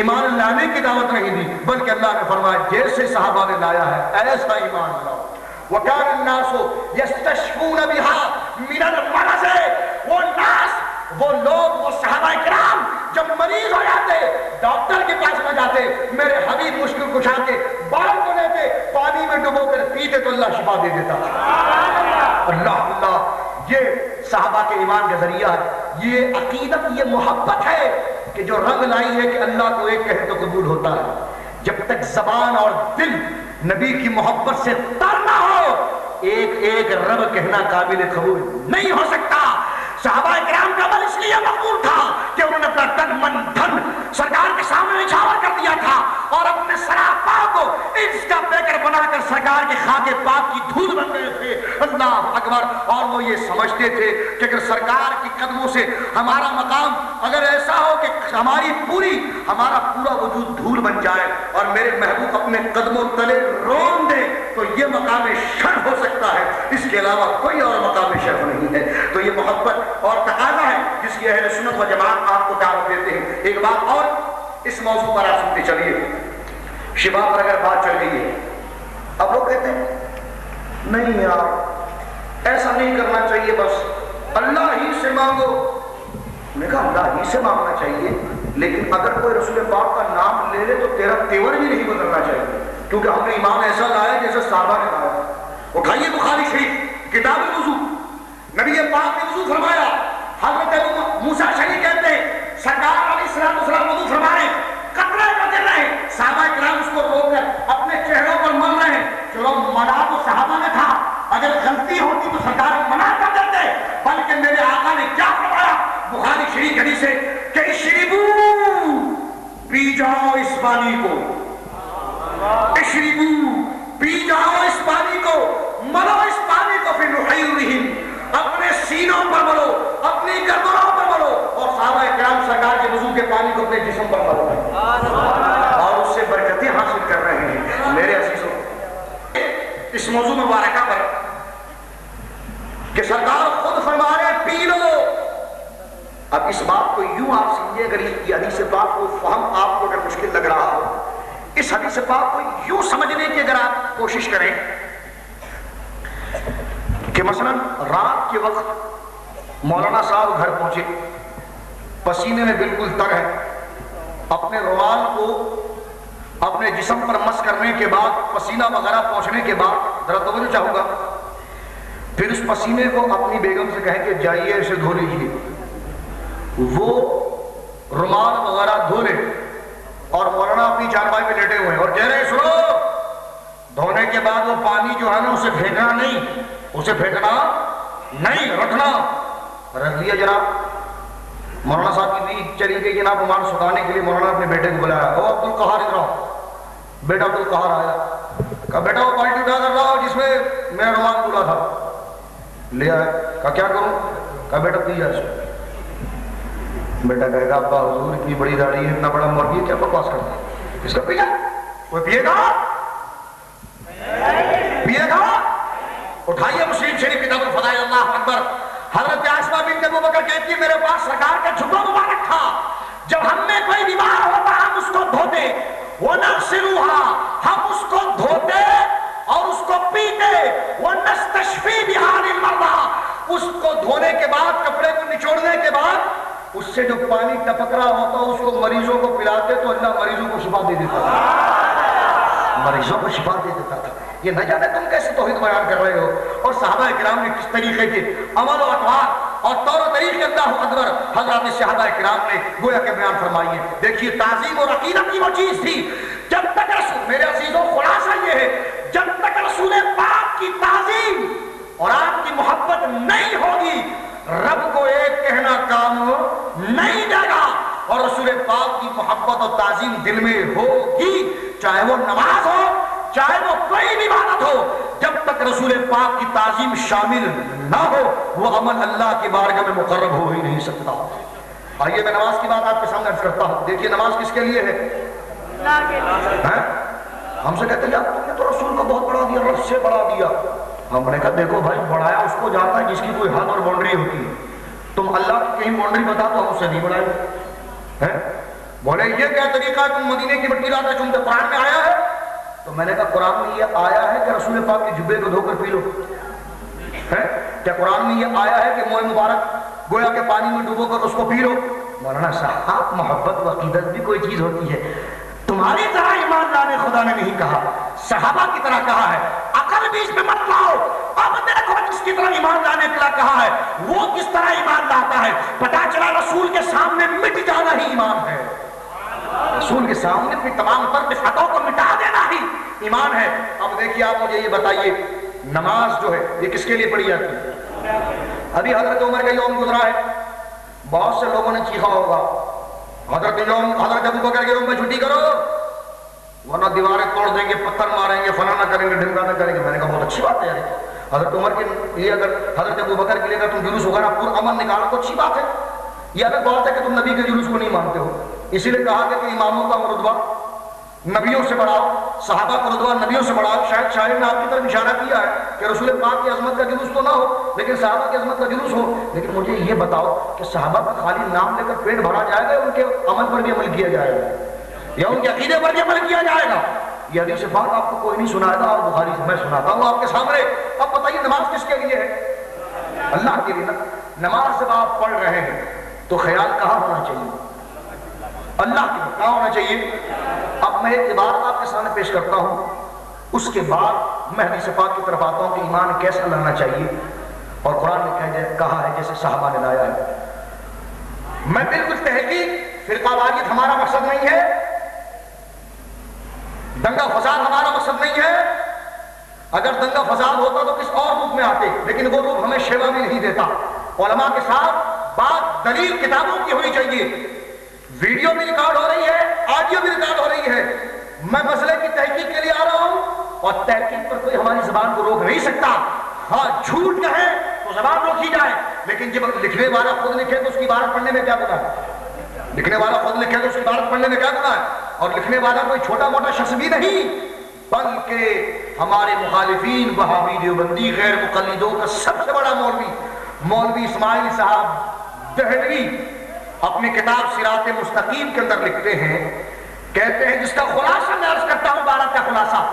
A: ایمان لانے کی دعوت نہیں دی، بلکہ اللہ نے فرمایا جیسے صحابہ نے لایا ہے ایسا ایمان لاؤ۔ وَكَانَ النَّاسُ يَسْتَشْفُونَ بِهَا مِنَ الْمَرَضِ، وہ ناس، وہ لوگ، وہ صحابہ کرام جب مریض ہو جاتے ڈاکٹر کے پاس نہ جاتے، میرے حبیب مشکل کشا کے بال کو لیتے پانی میں ڈبو کر پیتے تو اللہ شفا دے دیتا۔ اللہ اللہ، یہ صحابہ کے ایمان کا ذریعہ ہے، یہ عقیدت، یہ محبت ہے کہ جو رنگ لائی ہے کہ اللہ کو ایک کہے تو قبول ہوتا ہے۔ جب تک زبان اور دل نبی کی محبت سے تر نہ ہو، ایک ایک رب کہنا قابل قبول نہیں ہو سکتا۔ صحابہ کرام کا عمل اس لیے مقبول تھا کہ انہوں نے اپنا تن من دھن سرکار کے سامنے نچھاور کر دیا تھا اور اپنے سراپا کو اس کا بیکر بنا کر سرکار کے خاک پاک کی دھول بن گئے تھے۔ اللہ اکبر، اور وہ یہ سمجھتے تھے کہ اگر سرکار کی قدموں سے ہمارا مقام اگر ایسا ہو کہ ہمارا پورا وجود دھول بن جائے اور میرے محبوب اپنے قدموں تلے رون دے تو یہ مقام شرف ہو سکتا ہے، اس کے علاوہ کوئی اور مقام شرف نہیں ہے۔ تو یہ محبت اور تقاضا ہے جس کی اہل سنت و جماعت آپ کو دعوت دیتے ہیں۔ ایک بات اور اس موضوع پر آپ سنتے چلیے، شفا پر اگر بات چل گئی ہے، اب وہ کہتے ہیں نہیں یار ایسا نہیں کرنا چاہیے، بس اللہ ہی سے مانگو۔ میں نے کہا اللہ ہی سے مانگنا چاہیے، لیکن اگر کوئی رسول پاک کا نام لے لے تو تیرا تیور بھی نہیں بدلنا چاہیے، کیونکہ ہم نے ایمان ایسا لایا جیسے صحابہ نے لایا۔ اٹھائیے بخاری شریف کتاب الوضو، نبی پاک نے وضو فرمایا، حضرت موسیٰ شریف کہتے ہیں سرکار علیہ السلام وضو فرما رہے ہیں، قطرے بدل رہے ہیں، صحابہ کرام اس کو روک کر اپنے چہروں پر مل رہے ہیں۔ چلو منع تو صحابہ نے تھا، اگر غلطی ہوتی تو سرکار منع کر دیتے، بلکہ میرے آقا نے کیا فرمایا بخاری شریف حدیث سے کہ اشربو، پی جاؤ اس پانی کو، اشربو، پی جاؤ اس پانی کو، ملو اس پانی کو، پھر نحیرہم، اپنے سینوں پر ملو، اپنی گردنوں پر ملو، اور صحابہ کرام سرکار کے وضو کے پانی کو اپنے جسم پر ملو، اور اس سے برکتیں حاصل کر رہے ہیں۔ میرے عزیزوں، اس موضوع مبارکہ پر کہ سرکار خود فرما رہے ہیں پی لو، اب اس بات کو یوں آپ سمجھے، اگر یہ حدیث پاک کو فہم آپ کو اگر مشکل لگ رہا ہو، اس حدیث پاک کو یوں سمجھنے کی اگر آپ کوشش کریں کہ مثلا رات کے وقت مولانا صاحب گھر پہنچے، پسینے میں بالکل تر ہے، اپنے رومال کو اپنے جسم پر مس کرنے کے بعد، پسینہ وغیرہ پہنچنے کے بعد، ذرا توجہ چاہوں گا، پھر اس پسینے کو اپنی بیگم سے کہیں کہ جائیے اسے دھو لیجیے، وہ رومال وغیرہ دھو لے، اور مولانا اپنی چارپائی پہ لیٹے ہوئے ہیں اور کہہ رہے ہیں سنو، دھونے کے بعد وہ پانی جو ہے نا اسے پھینکنا نہیں، اسے پھینکنا نہیں، رکھنا۔ رکھ لیا جناب، مولانا صاحب کی نیند چلی گئی جناب، رومال سکھانے کے لیے مولانا اپنے بیٹے کو بلایا، او عبد القہار ادھر آؤ۔ بیٹا عبد القہار آیا، کہا بیٹا وہ بالٹی اٹھا کر لاؤ جس میں میرا رومال دھلا تھا، لے آیا، کہا کیا کروں، کہا بیٹا پی جا اس کو۔ بیٹا کہے گا ابا حضور اتنی بڑی داڑھی ہے، اتنا بڑا مرغی ہے، کیا بکواس کرتا ہے، اس کا پی جا، کوئی پیے گا، پیے گا۔ اٹھائیے مسلم شریف کتاب الفضائل، اللہ اکبر، حضرت عائشہ بنت ابو بکر کہتی ہے میرے پاس سرکار کا جھگا مبارک تھا، جب ہم میں کوئی بیمار ہوتا ہم اس کو دھوتے، وَنَغْسِلُوهَا، ہم اس کو دھوتے اور اس کو پیتے، وَنَسْتَشْفِي بِهَا لِلْمَرْضَىٰ، اس کو دھونے کے بعد، کپڑے کو نچوڑنے کے بعد اس سے جو پانی ٹپک رہا ہوتا اس کو مریضوں کو پلاتے تو اللہ مریضوں کو شفا دے دیتا تھا، مریضوں کو شفا دے دیتا تھا۔ یہ نہ جانے تم کیسے توحید بیان کر رہے ہو، اور صحابہ کرام نے کس طریقے کے عمل و اطوار اور طور و طریقے اللہ اکبر حضرات صحابہ کرام نے گویا کہ بیان فرمائی ہے۔ دیکھیے تعظیم اور عقیدت کی وہ چیز تھی، جب تک رسول، میرے عزیزوں خلاصہ یہ ہے، جب تک رسول پاک کی تعظیم اور آپ کی محبت نہیں ہوگی، رب کو ایک کہنا کام نہیں دے گا، اور رسول پاک کی محبت اور تعظیم دل میں ہوگی، چاہے وہ نماز ہو، چاہے وہ کوئی بھی عبادت ہو، جب تک رسول پاک کی تعظیم شامل نہ ہو وہ عمل اللہ کی بارگاہ میں مقرب ہو ہی نہیں سکتا۔ آئیے میں نماز کی بات آپ کے سامنے عرض کرتا ہوں۔ دیکھیے نماز کس کے لیے ہے؟ اللہ کے لیے۔ ہم سے کہتے ہیں یار تم نے تو رسول کو بہت بڑھا دیا، رب سے بڑھا دیا۔ ہم نے کہا دیکھو بھائی، بڑھایا اس کو جاتا ہے جس کی کوئی حد اور باؤنڈری ہوتی ہے، تم اللہ کی کہیں باؤنڈری بتا تو ہم اس سے نہیں بڑھائے۔ بولے یہ کیا طریقہ ہے، تم مدینے کی مٹی لاتے چونکہ قرآن میں آیا ہے؟ تو میں نے کہا قرآن میں یہ آیا ہے کہ رسول پاک کے جبے کو دھو کر پی لو؟ کیا قرآن میں یہ آیا ہے کہ موئے مبارک گویا کے پانی میں ڈوبو کر اس کو پی لو؟ مولانا صاحب محبت و عقیدت بھی کوئی چیز ہوتی ہے، تمہاری طرح ایمان لانے خدا نے نہیں کہا، صحابہ کی طرح کہا ہے، عقل بھی اس میں مت لاؤ۔ اب دیکھو جس کی طرح ایمان لانے کے لیے کہا ہے وہ کس طرح ایمان لاتا ہے، پتا چلا رسول کے سامنے مٹ جانا ہی ایمان ہے، رسول کے سامنے اپنی تمام تر بفاتوں کو مٹا دینا ہی ایمان ہے۔ اب دیکھیے آپ مجھے یہ بتائیے نماز جو ہے یہ کس کے لیے پڑھی جاتی ہے؟ ابھی حضرت عمر کا یوم گزرا ہے، بہت سے لوگوں نے چیخا ہوگا حضرت ابو بکر کے یوم میں چھٹی کرو ورنہ دیواریں توڑ دیں گے، پتھر ماریں گے، فلانا کریں گے، ڈھمکانا کریں گے۔ میں نے کہا بہت اچھی بات ہے یار، حضرت عمر کے لیے اگر، حضرت ابو بکر کے لیے اگر تم جلوس وغیرہ پر امن نکالو تو اچھی بات ہے۔ یہ الگ بات ہے کہ تم نبی کے جلوس کو نہیں مانتے ہو، اسی لیے کہا کہ اماموں کا رتبہ نبیوں سے بڑھاؤ، صحابہ کا رتبہ نبیوں سے بڑھاؤ۔ شاید شاعر نے آپ کی طرف اشارہ کیا ہے کہ رسول پاک کی عظمت کا جلوس تو نہ ہو لیکن صحابہ کی عظمت کا جلوس ہو۔ لیکن مجھے یہ بتاؤ کہ صحابہ کا خالی نام لے کر پیٹ بھرا جائے گا، ان کے عمل پر بھی عمل کیا جائے گا؟ یا ان کے عقیدے پر عمل کیا جائے گا؟ یہ حدیث پاک آپ کو کوئی نہیں سنائے گا، اور بخاری سے میں سناتا ہوں آپ کے سامنے۔ اب بتائیے نماز کس کے لیے ہے؟ اللہ کے لیے نا۔ نماز جب آپ پڑھ رہے ہیں تو خیال کہاں ہونا چاہیے؟ اللہ کے لیے کہاں ہونا چاہیے؟ اب میں ایک عبارت آپ کے سامنے پیش کرتا ہوں، اس کے بعد میں حدیث پاک کی طرف آتا ہوں کہ ایمان کیسا لانا چاہیے، اور قرآن نے کہا ہے جیسے صحابہ نے لایا ہے۔ میں بالکل تحقیق فرقہ واریت ہمارا مقصد نہیں ہے، دنگا فساد ہمارا مقصد نہیں ہے۔ اگر دنگا فساد ہوتا تو کس اور روپ میں آتے، لیکن وہ روپ ہمیں شیوا بھی نہیں دیتا۔ علماء کے ساتھ بات دلیل کتابوں کی ہونی چاہیے۔ ویڈیو بھی ریکارڈ ہو رہی ہے، آڈیو بھی ریکارڈ ہو رہی ہے، میں مسئلے کی تحقیق کے لیے آ رہا ہوں، اور تحقیق پر کوئی ہماری زبان کو روک نہیں سکتا۔ ہاں جھوٹ کہیں تو زبان روکی جائے، لیکن جب لکھنے والا خود لکھے تو اس کی عبارت پڑھنے میں کیا گناہ ہے؟ لکھنے والا خود لکھے تو اس کی عبارت پڑھنے میں کیا گناہ ہے؟ اور لکھنے والا کوئی چھوٹا موٹا شخص بھی نہیں، بلکہ ہمارے مخالفین وہابی دیوبندی غیر مقلدوں کا سب سے بڑا مولوی اسماعیل صاحب دہلوی اپنی کتاب صراط مستقیم کے اندر لکھتے ہیں، کہتے ہیں جس کا خلاصہ میں عرض کرتا ہوں، عبارت کا خلاصہ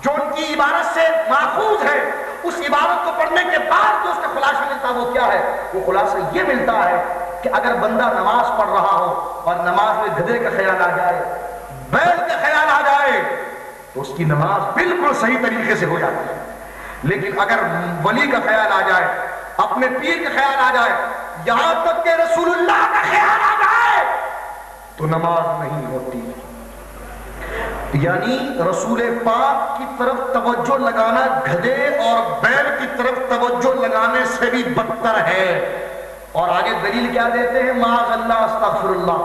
A: جو ان کی عبارت سے ماخوذ ہے، اس عبارت کو پڑھنے کے بعد جو اس کا خلاصہ ملتا ہے وہ کیا ہے؟ وہ خلاصہ یہ ملتا ہے کہ اگر بندہ نماز پڑھ رہا ہو اور نماز میں گدھے کا خیال آ جائے، بیل کا خیال آ جائے، تو اس کی نماز بالکل صحیح طریقے سے ہو جاتی ہے۔ لیکن اگر ولی کا خیال آ جائے، اپنے پیر کا خیال آ جائے، یہاں تک کہ رسول اللہ کا خیال آ جائے، تو نماز نہیں ہوتی۔ یعنی رسول پاک کی طرف توجہ لگانا گدھے اور بیل کی طرف توجہ لگانے سے بھی بدتر ہے۔ اور آگے دلیل کیا دیتے ہیں؟ معاذ اللہ استغفر اللہ،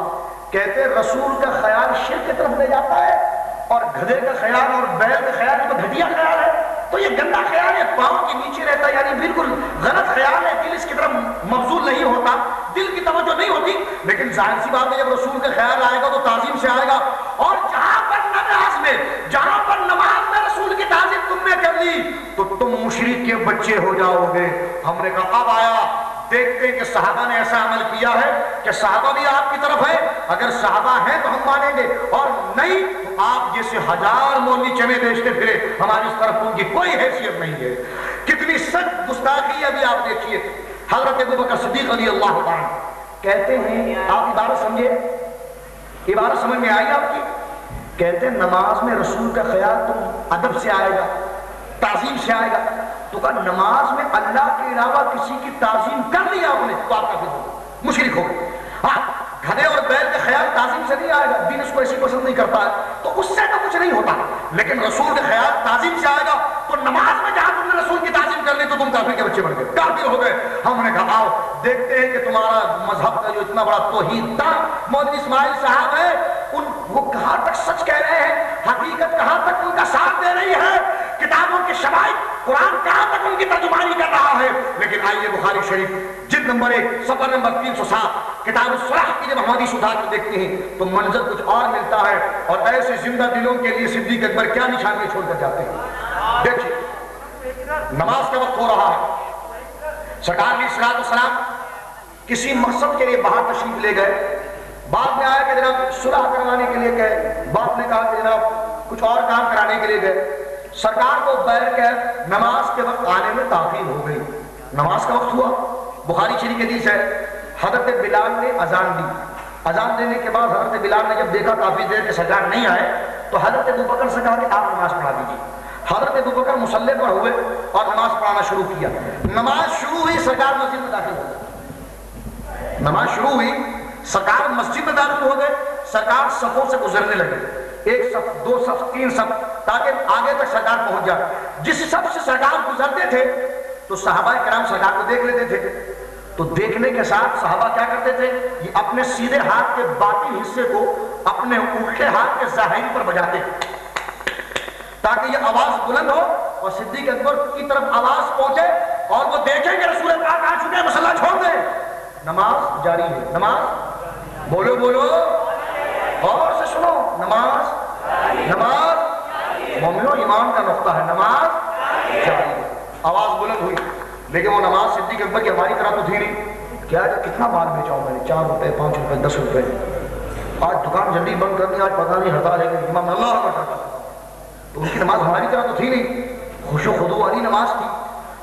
A: کہتے ہیں رسول کا خیال شرک کی طرف لے جاتا ہے، اور گدھے کا خیال اور بیل کا خیال تو گھٹیا خیال ہے، تو یہ گندا خیال ہے، پاؤں کے نیچے رہتا ہے، یعنی بالکل غلط خیال ہے، دل اس کی طرف مبذول نہیں ہوتا، دل کی توجہ نہیں ہوتی۔ لیکن ظاہر سی بات ہے جب رسول کا خیال آئے گا تو تعظیم سے آئے گا، اور جہاں پر نماز میں رسول کی تعظیم تم نے کر لی تو تم مشرک کے بچے ہو جاؤ گے۔ ہم نے کہا اب آیا، دیکھتے ہیں کہ صحابہ نے ایسا عمل کیا ہے کہ صحابہ بھی آپ کی طرف ہے، اگر صحابہ ہیں تو ہم مانیں گے، اور نہیں تو آپ جیسے ہزار مولوی چمے بیچتے پھرے، ہماری اس طرف ان کی کوئی حیثیت نہیں ہے۔ کتنی سخت گستاخی ابھی آپ دیکھیے، حضرت ابوبکر صدیق رضی اللہ عنہ کہتے ہیں، آپ عبارت سمجھے، عبارت سمجھ میں آئی آپ کی؟ کہتے ہیں نماز میں رسول کا خیال تم ادب سے آئے گا، تعظیم سے آئے گا، تو کہا نماز میں اللہ کے علاوہ کسی کی تعظیم کر لیا آپ نے تو آپ کافر ہو، مشرک ہو۔ ہاں گدھے اور بیل کا خیال تعظیم سے نہیں آئے گا، دین اس کو ایسی پسند نہیں کرتا ہے، تو اس سے تو کچھ نہیں ہوتا، لیکن رسول کا خیال تعظیم سے آئے گا، تو نماز میں جہاں تم نے رسول کی تعظیم کر لی تو تم کافر کے بچے بن گئے، کافر ہو گئے۔ ہم نے کہا آؤ دیکھتے ہیں کہ تمہارا مذہب کا جو اتنا بڑا توحید داں مولوی اسماعیل صاحب ہے، وہ کہاں تک سچ کہہ رہے ہیں، حقیقت کہاں تک ان کا ساتھ دے رہی ہے، کتابوں کے شواہد قرآن کہاں تک ان کی ترجمانی کر رہا ہے۔ لیکن آئیے بخاری شریف جلد نمبر 1 صفحہ نمبر 307 کتاب الصلاح کی جب ہم حدیث اٹھا کر دیکھتے ہیں تو منظر کچھ اور ملتا ہے، اور ایسے زندہ دلوں کے لیے صدیق اکبر کیا نشانیاں چھوڑ کر جاتے ہیں۔ دیکھیے نماز کا وقت ہو رہا ہے، سرکار علیہ الصلوۃ والسلام کسی مقصد کے لیے باہر تشریف لے گئے، بعد میں آیا کہ جناب صلح کروانے کے لیے گئے، بعد نے کہا کہ جناب کچھ اور کام کرانے کے لیے گئے، سرکار کو بیر کہہ نماز کے وقت آنے میں تاخیر ہو گئی، نماز کا وقت ہوا، بخاری شریف کی حدیث ہے، حضرت بلال نے اذان دی، اذان دینے کے بعد حضرت بلال نے جب دیکھا کافی دیر کہ سرکار نہیں آئے تو حضرت ابوبکر سے کہا کہ آپ نماز پڑھا دیجیے۔ حضرت ابوبکر مصلی پر ہوئے اور نماز پڑھانا شروع کیا، نماز شروع ہوئی سرکار مسجد میں داخل ہو گئے، نماز شروع ہوئی سرکار مسجد میں داخل ہو گئے، سرکار صفوں سے گزرنے لگے، 1 صف 2 صف 3 صف تاکہ آگے تک سرکار پہنچ جائے۔ جس صف سے سرکار گزرتے تھے تو صحابہ کرام سرکار کو دیکھ لیتے تھے، تو دیکھنے کے ساتھ صحابہ کیا کرتے تھے، یہ اپنے سیدھے ہاتھ کے باطن حصے کو اپنے الٹے ہاتھ کے ظاہری پر بجاتے تاکہ یہ آواز بلند ہو اور صدیق اکبر کی طرف آواز پہنچے اور وہ دیکھیں کہ رسول پاک آ چکے ہیں، مصلی چھوڑ دیں۔ نماز جاری ہے، نماز بولو بولو اور سے سنو، نماز مومنو ایمان کا نقطہ ہے، نماز جاری ہے، آواز بلند ہوئی، لیکن وہ نماز صدیق اکبر کی ہماری طرح تو تھی نہیں، کیا کتنا مال بیچاؤں میں نے، 4 روپے 5 روپے 10 روپے، آج دکان جلدی بند کرنی، آج پتہ نہیں ہڑتال ہے کہ امام اللہ اکبر، تو ان کی نماز ہماری طرح تو تھی نہیں، خوش و خضوع والی نماز تھی.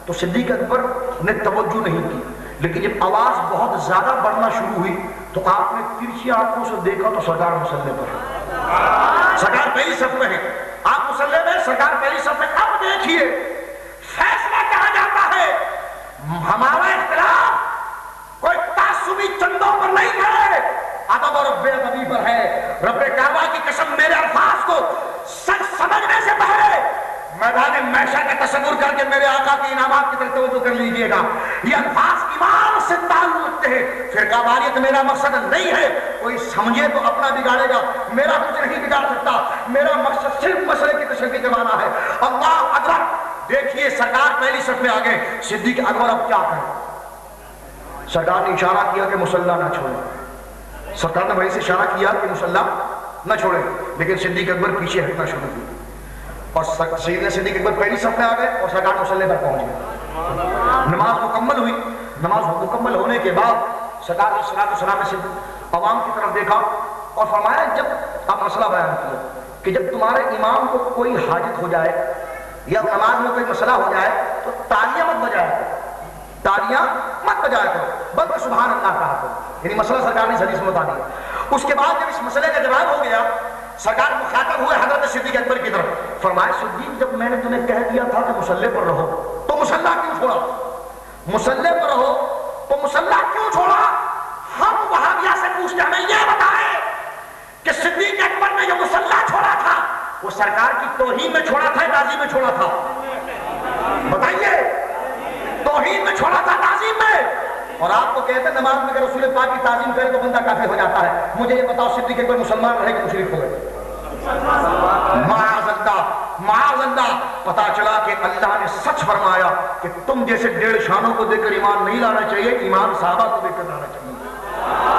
A: تو صدیق اکبر نے توجہ نہیں کی، لیکن جب آواز بہت زیادہ بڑھنا شروع ہوئی تو آپ نے ترچھی آنکھوں سے دیکھا تو سرکار مصلی پر ہے، سرکار پہلی صف میں ہے، آپ مصلی میں، سرکار پہلی صف میں. اب دیکھیے فیصلہ کہا جاتا ہے ہمارا اختلاف کوئی تعصبی چندوں پر نہیں ہے، ادب اور بے ادبی پر ہے. رب کعبہ کی قسم میرے الفاظ کو سچ سمجھنے سے پہلے میدان محشر کا تصور کر کے میرے آقا کے انعامات کی طرف توجہ کر لیجئے گا. یہ الفاظ ایمان سے تعلق رکھتے ہیں. فرقہ واریت میرا مقصد نہیں ہے، کوئی سمجھے تو اپنا بگاڑے گا، میرا کچھ نہیں بگاڑ سکتا. میرا مقصد صرف مسئلے کی تشریح کروانا ہے. اللہ اکبر. دیکھیے سرکار پہلی صف میں آ گئے. صدیق اکبر اب کیا کریں؟ سرکار نے اشارہ کیا کہ مصلی نہ چھوڑیں. سرکار نے وہی سے اشارہ کیا کہ مصلی نہ چھوڑیں، لیکن صدیق اکبر پیچھے ہٹنا شروع کیا اور سیدنا صدیق اکبر پہلی صف میں آ گئے اور سرکار مصلی پر پہنچ گئے. نماز مکمل ہوئی. نماز مکمل ہونے کے بعد سرکار نے صلاۃ والسلام سے عوام کی طرف دیکھا اور فرمایا جب آپ مسئلہ بیان کیا کہ جب تمہارے امام کو کوئی حاجت ہو جائے یا نماز میں کوئی مسئلہ ہو جائے تو تالیاں مت بجایا کرو، تالیاں مت بجایا کرو، بلکہ سبحان اللہ کہا کرو. یعنی مسئلہ سرکار نے اس حدیث میں بتا دیا. اس کے بعد جب اس مسئلے کا جواب ہو گیا سرکار مخاطب ہوئے حضرت صدیق اکبر کی طرف. فرمایا صدیق جب میں نے تمہیں کہہ دیا تھا کہ مصلی پر رہو تو مصلی کیوں چھوڑا؟ مصلی پر رہو تو مصلی کیوں چھوڑا؟ ہم وہابیہ سے پوچھتے ہمیں یہ بتائے کہ صدیق اکبر نے جو مصلی چھوڑا تھا وہ سرکار کی توہین میں چھوڑا تھا تعظیم میں چھوڑا تھا؟ بتائیے. توہین میں چھوڑا تھا تعظیم میں؟ اور آپ کو کہتے ہیں نماز میں کہ رسول پاک کی تعظیم کرے تو بندہ کافر ہو جاتا ہے. مجھے یہ بتاؤ صدیق اکبر مسلمان رہے کہ مشرک ہو گئے؟ معاذ اللہ، معاذ اللہ. پتا چلا کہ اللہ نے سچ فرمایا کہ تم جیسے 1.5 شانوں کو دے کر ایمان نہیں لانا چاہیے، ایمان صحابہ کو دے کر لانا چاہیے.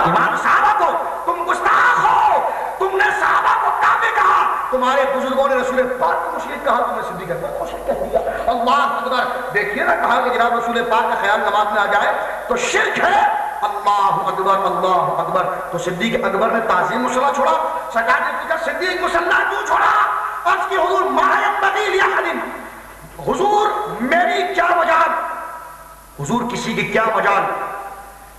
A: ایمان صحابہ کو. تم گستاخ ہو، تم نے صحابہ کو کافر کہا، تمہارے بزرگوں نے رسول پاک کو مشرک کہا، تم نے صدیق اکبر کو مشرک کہہ دیا. اللہ اکبر. دیکھیے نا کہا کہ جناب رسول پاک کا خیال نماز میں آ جائے تو شرک ہے. اللہ اکبر، اللہ اکبر. تو صدیق اکبر نے تعظیم مصلی چھوڑا. سرکار نے پوچھا صدیق مصلی کیوں چھوڑا؟ عرض کی حضور ما ينبغي لأحد، حضور میری کیا مجال، حضور کسی کی کیا مجال،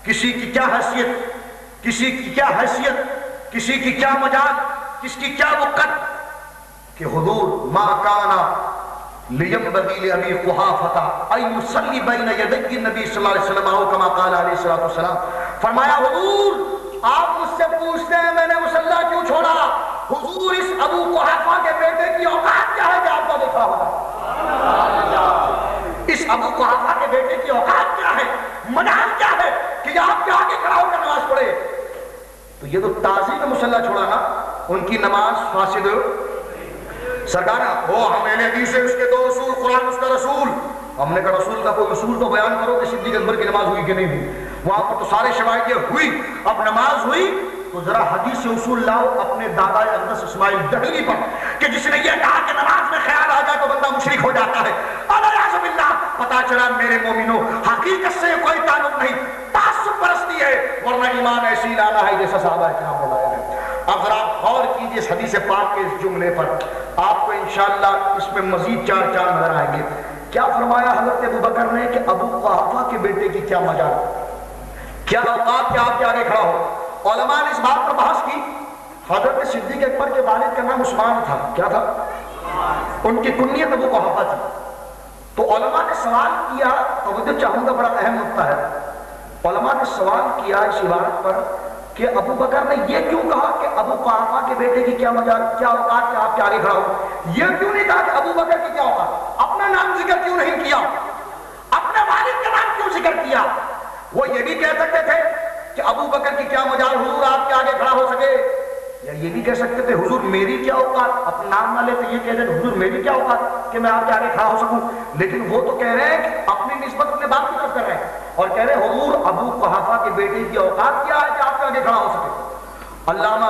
A: کسی کی کیا حیثیت، کسی کی کیا حیثیت، کسی کی کیا مجال، کس کی کیا وقت کہ حضور ما کانا لینبغی لأبی قحافہ ان یصلی بین یدی النبی صلی اللہ علیہ وسلم او کما قال علیہ الصلوۃ والسلام. فرمایا حضور آپ مجھ سے پوچھتے ہیں میں نے مصلی کیوں چھوڑا؟ حضور اس ابو قحافہ کے بیٹے کی اوقات کیا ہے کہ آپ کا دیکھا ہوگا؟ اس ابو قحافہ کے بیٹے کی اوقات کیا ہے، مجال کیا ہے کہ آپ کے آگے کھڑا ہو کر نماز پڑھے؟ تو یہ تو تعظیم مصلی چھوڑا نا، ان کی نماز فاسد. سرکار وہ ہمیں حدیث ہے اس کے 2 اصول، قرآن اس کا رسول. ہم نے کہا رسول کا کوئی اصول تو بیان کرو کہ صدیق اکبر کی نماز ہوئی کہ نہیں ہوئی. وہاں پر تو سارے شواہد یہ ہوئی. اب نماز ہوئی تو ذرا حدیث اصول لاؤ اپنے دادا اقدس اسماعیل دہلوی پر کہ جس نے یہ کہا کہ نماز میں خیال آ جائے تو بندہ مشرک ہو جاتا ہے. الیاذ باللہ. پتا چلا میرے مومنوں حقیقت سے کوئی تعلق نہیں، تعصب پرستی ہے، ورنہ ایمان ایسی لانا ہے جیسا صحابہ کرام نے لایا ہے. اگر آپ غور کیجئے اس حدیث پاک کے اس جملے پر آپ کو انشاءاللہ اس میں مزید 4 چاند نظر آئیں گے. کیا فرمایا حضرت ابو بکر نے کہ ابو قحافہ کے بیٹے کی کیا مجال، کیا اوقات کیا آپ کے آگے کھڑا ہو. علماء نے اس بات پر بحث کی. حضرت صدیق اکبر کے والد کا نام عثمان تھا. کیا تھا؟ ان کی کنیت ابو قحافہ تھی. تو علماء نے سوال کیا، توجہ چاہوں گا، بڑا اہم نقطہ ہے. علماء نے سوال کیا اس عبارت پر کہ ابو بکر نے یہ کیوں کہا کہ ابو قحافہ کے بیٹے کی کیا مجال، کیا اوقات کہ آپ کے آگے کھڑا ہو. یہ کیوں نہیں کہا کہ ابو بکر کی کیا اوقات، اپنا نام ذکر کیوں نہیں کیا، اپنے والد کا نام کیوں ذکر کیا. وہ یہ بھی کہہ سکتے تھے کہ ابو بکر کی کیا مجال حضور آپ کے آگے کھڑا ہو سکے، یا یہ بھی کہہ سکتے تھے حضور میری کیا اوقات، اپنا نام نہ لیتے یہ کہہ دیں حضور میری کیا اوقات کہ میں آپ کے آگے کھڑا ہو سکوں. لیکن وہ تو کہہ رہے ہیں کہ اپنی نسبت اپنے باپ کی طرف کر رہے ہیں اور کہہ رہے ہیں حضور ابو قحافہ کے بیٹے کی اوقات کیا ہے کہ آپ کے آگے کھڑا ہو سکے. علامہ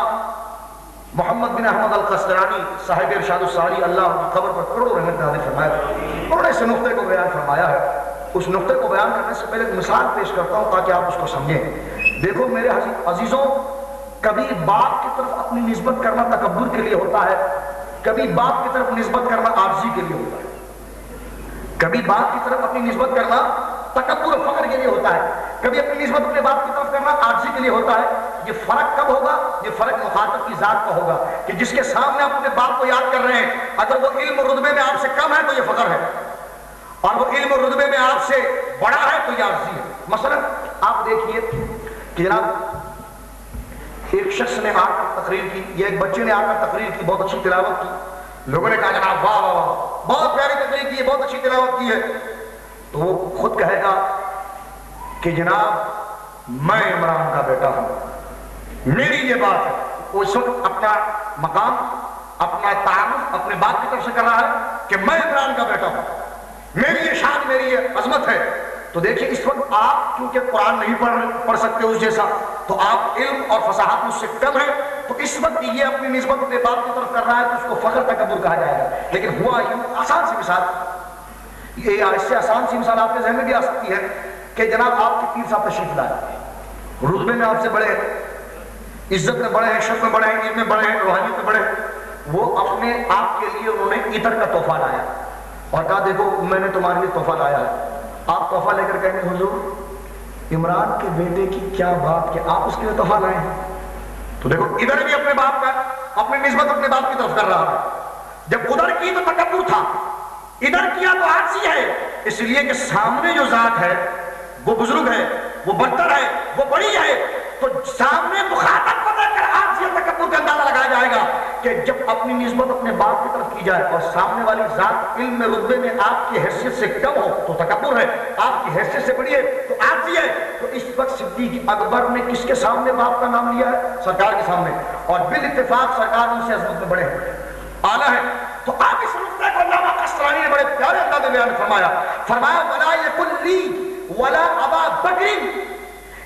A: محمد بن احمد القسطلانی صاحب ارشاد الساری اللہ کی قبر پر کروڑوں رحمت نازل فرمایا، انہوں نے اس نقطے کو بیان فرمایا ہے. اس نقطے کو بیان کرنے سے پہلے ایک مثال پیش کرتا ہوں تاکہ آپ اس کو سمجھیں. دیکھو میرے عزیزوں، کبھی باپ کی طرف اپنی نسبت کرنا تکبر کے لیے ہوتا ہے، کبھی باپ کی طرف نسبت کرنا عاجزی کے لیے ہوتا ہے، کبھی باپ کی طرف اپنی نسبت کرنا تکبر و فخر کے لیے ہوتا ہے، کبھی اپنی نسبت اپنے باپ کی طرف کرنا عاجزی کے لیے ہوتا ہے۔ یہ فرق کب ہوگا؟ یہ فرق مخاطب کی ذات کا ہوگا کہ جس کے سامنے آپ اپنے باپ کو یاد کر رہے ہیں، اگر وہ علم و رتبے میں آپ سے کم ہے تو یہ فخر ہے، اور وہ علم و رتبے میں آپ سے بڑا ہے تو یہ عاجزی ہے۔ مثلا آپ دیکھیے کہ جناب ایک شخص نے آ کر تقریر کی، یا ایک بچے نے آ کر تقریر کی، بہت اچھی تلاوت کی، لوگوں نے کہا جناب واہ واہ واہ، بہت پیاری تقریر کی ہے، بہت اچھی تلاوت کی ہے، تو وہ خود کہے گا کہ جناب میں عمران کا بیٹا ہوں، میری یہ بات ہے۔ وہ اس وقت اپنا مقام، اپنا تعارف اپنے باپ کی طرف سے کر رہا ہے کہ میں عمران کا بیٹا ہوں، میری یہ شان، میری یہ عظمت ہے۔ تو دیکھیے اس وقت آپ کیونکہ قرآن نہیں پڑھ سکتے اس جیسا، تو آپ علم اور فصاحت مجھ سے کم ہے، تو اس وقت یہ اپنی نسبت اپنے باپ کی طرف کر رہا ہے تو اس کو فخر تکبر کہا جائے گا۔ لیکن ہوا یہ آسان سی مثال، یہ اس سے آسان سی مثال آپ کے ذہن میں بھی آ سکتی ہے کہ جناب آپ کے پیر صاحب تشریف لائے، رتبے میں آپ سے بڑے ہیں، عزت میں بڑے ہیں، شرف میں بڑے ہیں، علم میں بڑے ہیں، روحانیت میں بڑے ہیں، وہ اپنے آپ کے لیے انہوں نے عطر کا تحفہ لایا اور کہا دیکھو میں نے تمہارے لیے تحفہ لایا ہے۔ آپ تحفہ لے کر کہیں گے حضور عمران کے بیٹے کی کیا بات کہ آپ اس کے لیے تحفہ لائے ہیں؟ تو دیکھو ادھر بھی اپنے باپ کا، اپنی نسبت اپنے باپ کی طرف کر رہا ہے، جب ادھر کی تو تکبر تھا، ادھر کیا تو عاجزی ہے، اس لیے کہ سامنے جو ذات ہے وہ بزرگ ہے، وہ برتر ہے، وہ بڑی ہے، تو سامنے مخاطب کو دیکھ کر عاجزی اور تکبر کا اندازہ لگایا جائے گا کہ جب اپنی نسبت اپنے باپ کی طرف کی جائے اور سامنے والی ذات علم میں رتبے میں آپ کی حیثیت سے کم ہو تو تکبر ہے، آپ کی حیثیت سے بڑی ہے تو عاجزی ہے۔ تو اس وقت صدیق اکبر نے کس کے سامنے باپ کا نام لیا ہے؟ سرکار کے سامنے، اور بالاتفاق سرکار ان سے عظمت میں بڑے ہیں، اعلیٰ ہیں۔ تو آپ اس رتبے کو علامہ قسطلانی نے بڑے پیارے انداز میں بیان فرمایا، وَلَا يَكُنْ لِي وَلَا أَبَا بَكْرٍ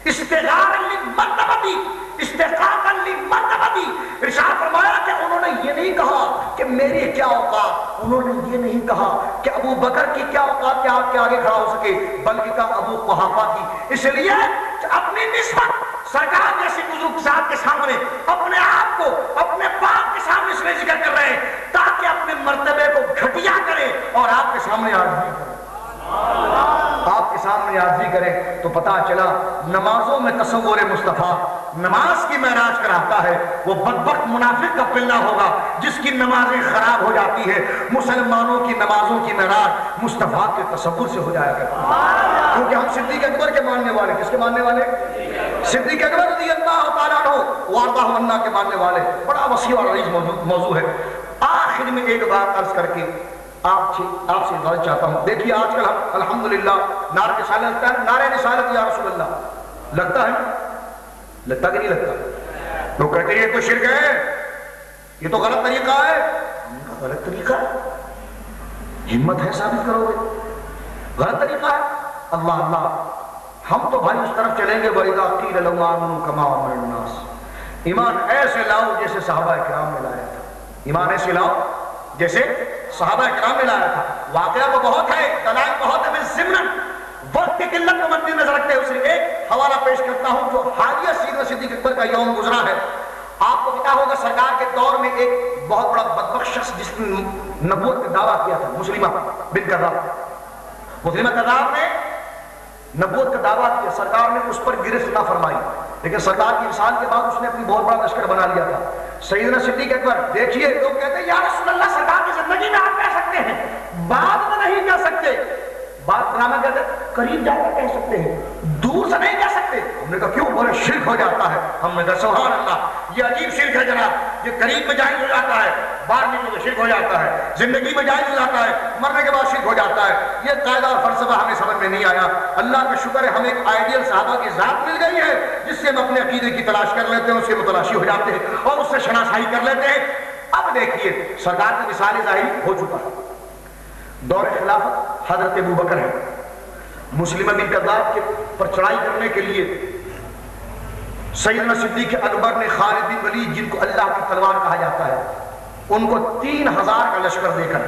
A: استغارا لمرتبتی استحقاقا لمرتبتی۔ ارشاد فرمایا کہ انہوں نے یہ نہیں کہا کہ میری کیا اوقات، انہوں نے یہ نہیں کہا کہ ابو بکر کی کیا اوقات کہ آپ کے آگے کھڑا ہو سکے، بلکہ کہا ابو قحافہ کی، اس لیے کہ اپنی نسبت سرکار جیسی بزرگ ذات کے سامنے اپنے آپ کو اپنے باپ کے سامنے اس لیے ذکر کر رہے ہیں تاکہ اپنے مرتبے کو گھٹیا کرے اور آپ کے سامنے عاجزی کرے، آپ کے سامنے عاجزی کرے۔ تو پتا چلا نمازوں میں تصور مصطفیٰ نماز کی معراج کراتا ہے، وہ بدبخت منافق کا پلہ ہوگا جس کی نمازیں خراب ہو جاتی ہے۔ مسلمانوں کی نمازوں کی معراج مصطفیٰ کے تصور سے ہو جایا کرتی ہے، کیونکہ ہم صدیق اکبر کے ماننے والے، کس کے ماننے والے؟ صدیق اکبر رضی اللہ تعالیٰ عنہ وارضہ عنہ کے ماننے والے۔ بڑا وسیع اور عریض موضوع ہے۔ آخر میں ایک بات عرض کر کے آپ سے اجازت چاہتا ہوں۔ دیکھیے آج کل ہم الحمدللہ نعرہ رسالت لگتا ہے، نعرہ رسالت یا رسول اللہ لگتا ہے، لگتا کہ نہیں لگتا؟ لوگ کہتے ہیں یہ تو شرک ہے، یہ تو غلط طریقہ ہے۔ غلط طریقہ ہے؟ ہمت ہے ثابت کرو گے غلط طریقہ ہے؟ اللہ اللہ، ہم تو بھائی اس طرف چلیں گے وَإِذَا قِيلَ لَهُمْ آمِنُوا كَمَا آمَنَ النَّاسُ۔ ایمان ایسے لاؤ جیسے صحابہ کرام نے لایا تھا، ایمان ایسے لاؤ جیسے صحابہ کرام نے لایا تھا۔ واقعہ تو بہت ہے، دلائل بہت ہے، ضمن وقت کی قلت کو مد نظر رکھتے ہوئے صرف ایک حوالہ پیش کرتا ہوں جو حالیہ سیرہ صدیق اکبر کا یوم گزرا ہے۔ آپ کو پتا ہوگا سرکار کے دور میں ایک بہت بڑا بدبخت شخص جس نے نبوت کا دعویٰ کیا تھا، مسلمہ بن کذاب، مسلمہ کذاب نے نبوت کا دعویٰ کیا، سرکار نے اس پر گرفت نہ فرمائی، لیکن سرکار کی وصال کے بعد اس نے اپنی بہت بڑا لشکر بنا لیا تھا۔ سیدنا صدیق اکبر دیکھیے، لوگ کہتے ہیں یا رسول اللہ سرکار کی زندگی میں آپ کہہ سکتے ہیں، بعد میں نہیں کہہ سکتے، بات قرآن کہتے ہیں قریب جا کر کہہ سکتے ہیں، دور سے نہیں کہہ سکتے۔ ہم نے کہا کیوں؟ بولے شرک ہو جاتا ہے۔ ہم نے کہا سبحان اللہ، یہ عجیب شرک ہے جناب، یہ قریب میں جائز ہو جاتا ہے، باہر میں تو شرک ہو جاتا ہے، زندگی میں جائز ہو جاتا ہے، مرنے کے بعد شرک ہو جاتا ہے۔ یہ قاعدہ اور فلسفہ ہمیں سمجھ میں نہیں آیا۔ اللہ کا شکر ہے ہمیں ایک آئیڈیل صحابہ کی ذات مل گئی ہے جس سے ہم اپنے عقیدے کی تلاش کر لیتے ہیں، اس کے متلاشی ہو جاتے ہیں اور اس سے شناسائی کر لیتے ہیں۔ اب دیکھیے سرکار کی مثال ظاہر ہو چکا ہے، دور خلافت حضرت ابو بکر ہے، مسلمہ بن کذاب کے پر چڑھائی کرنے کے لیے سیدنا صدیق اکبر نے خالد بن ولید جن کو اللہ کی تلوار کہا جاتا ہے ان کو 3000 کا لشکر دے کر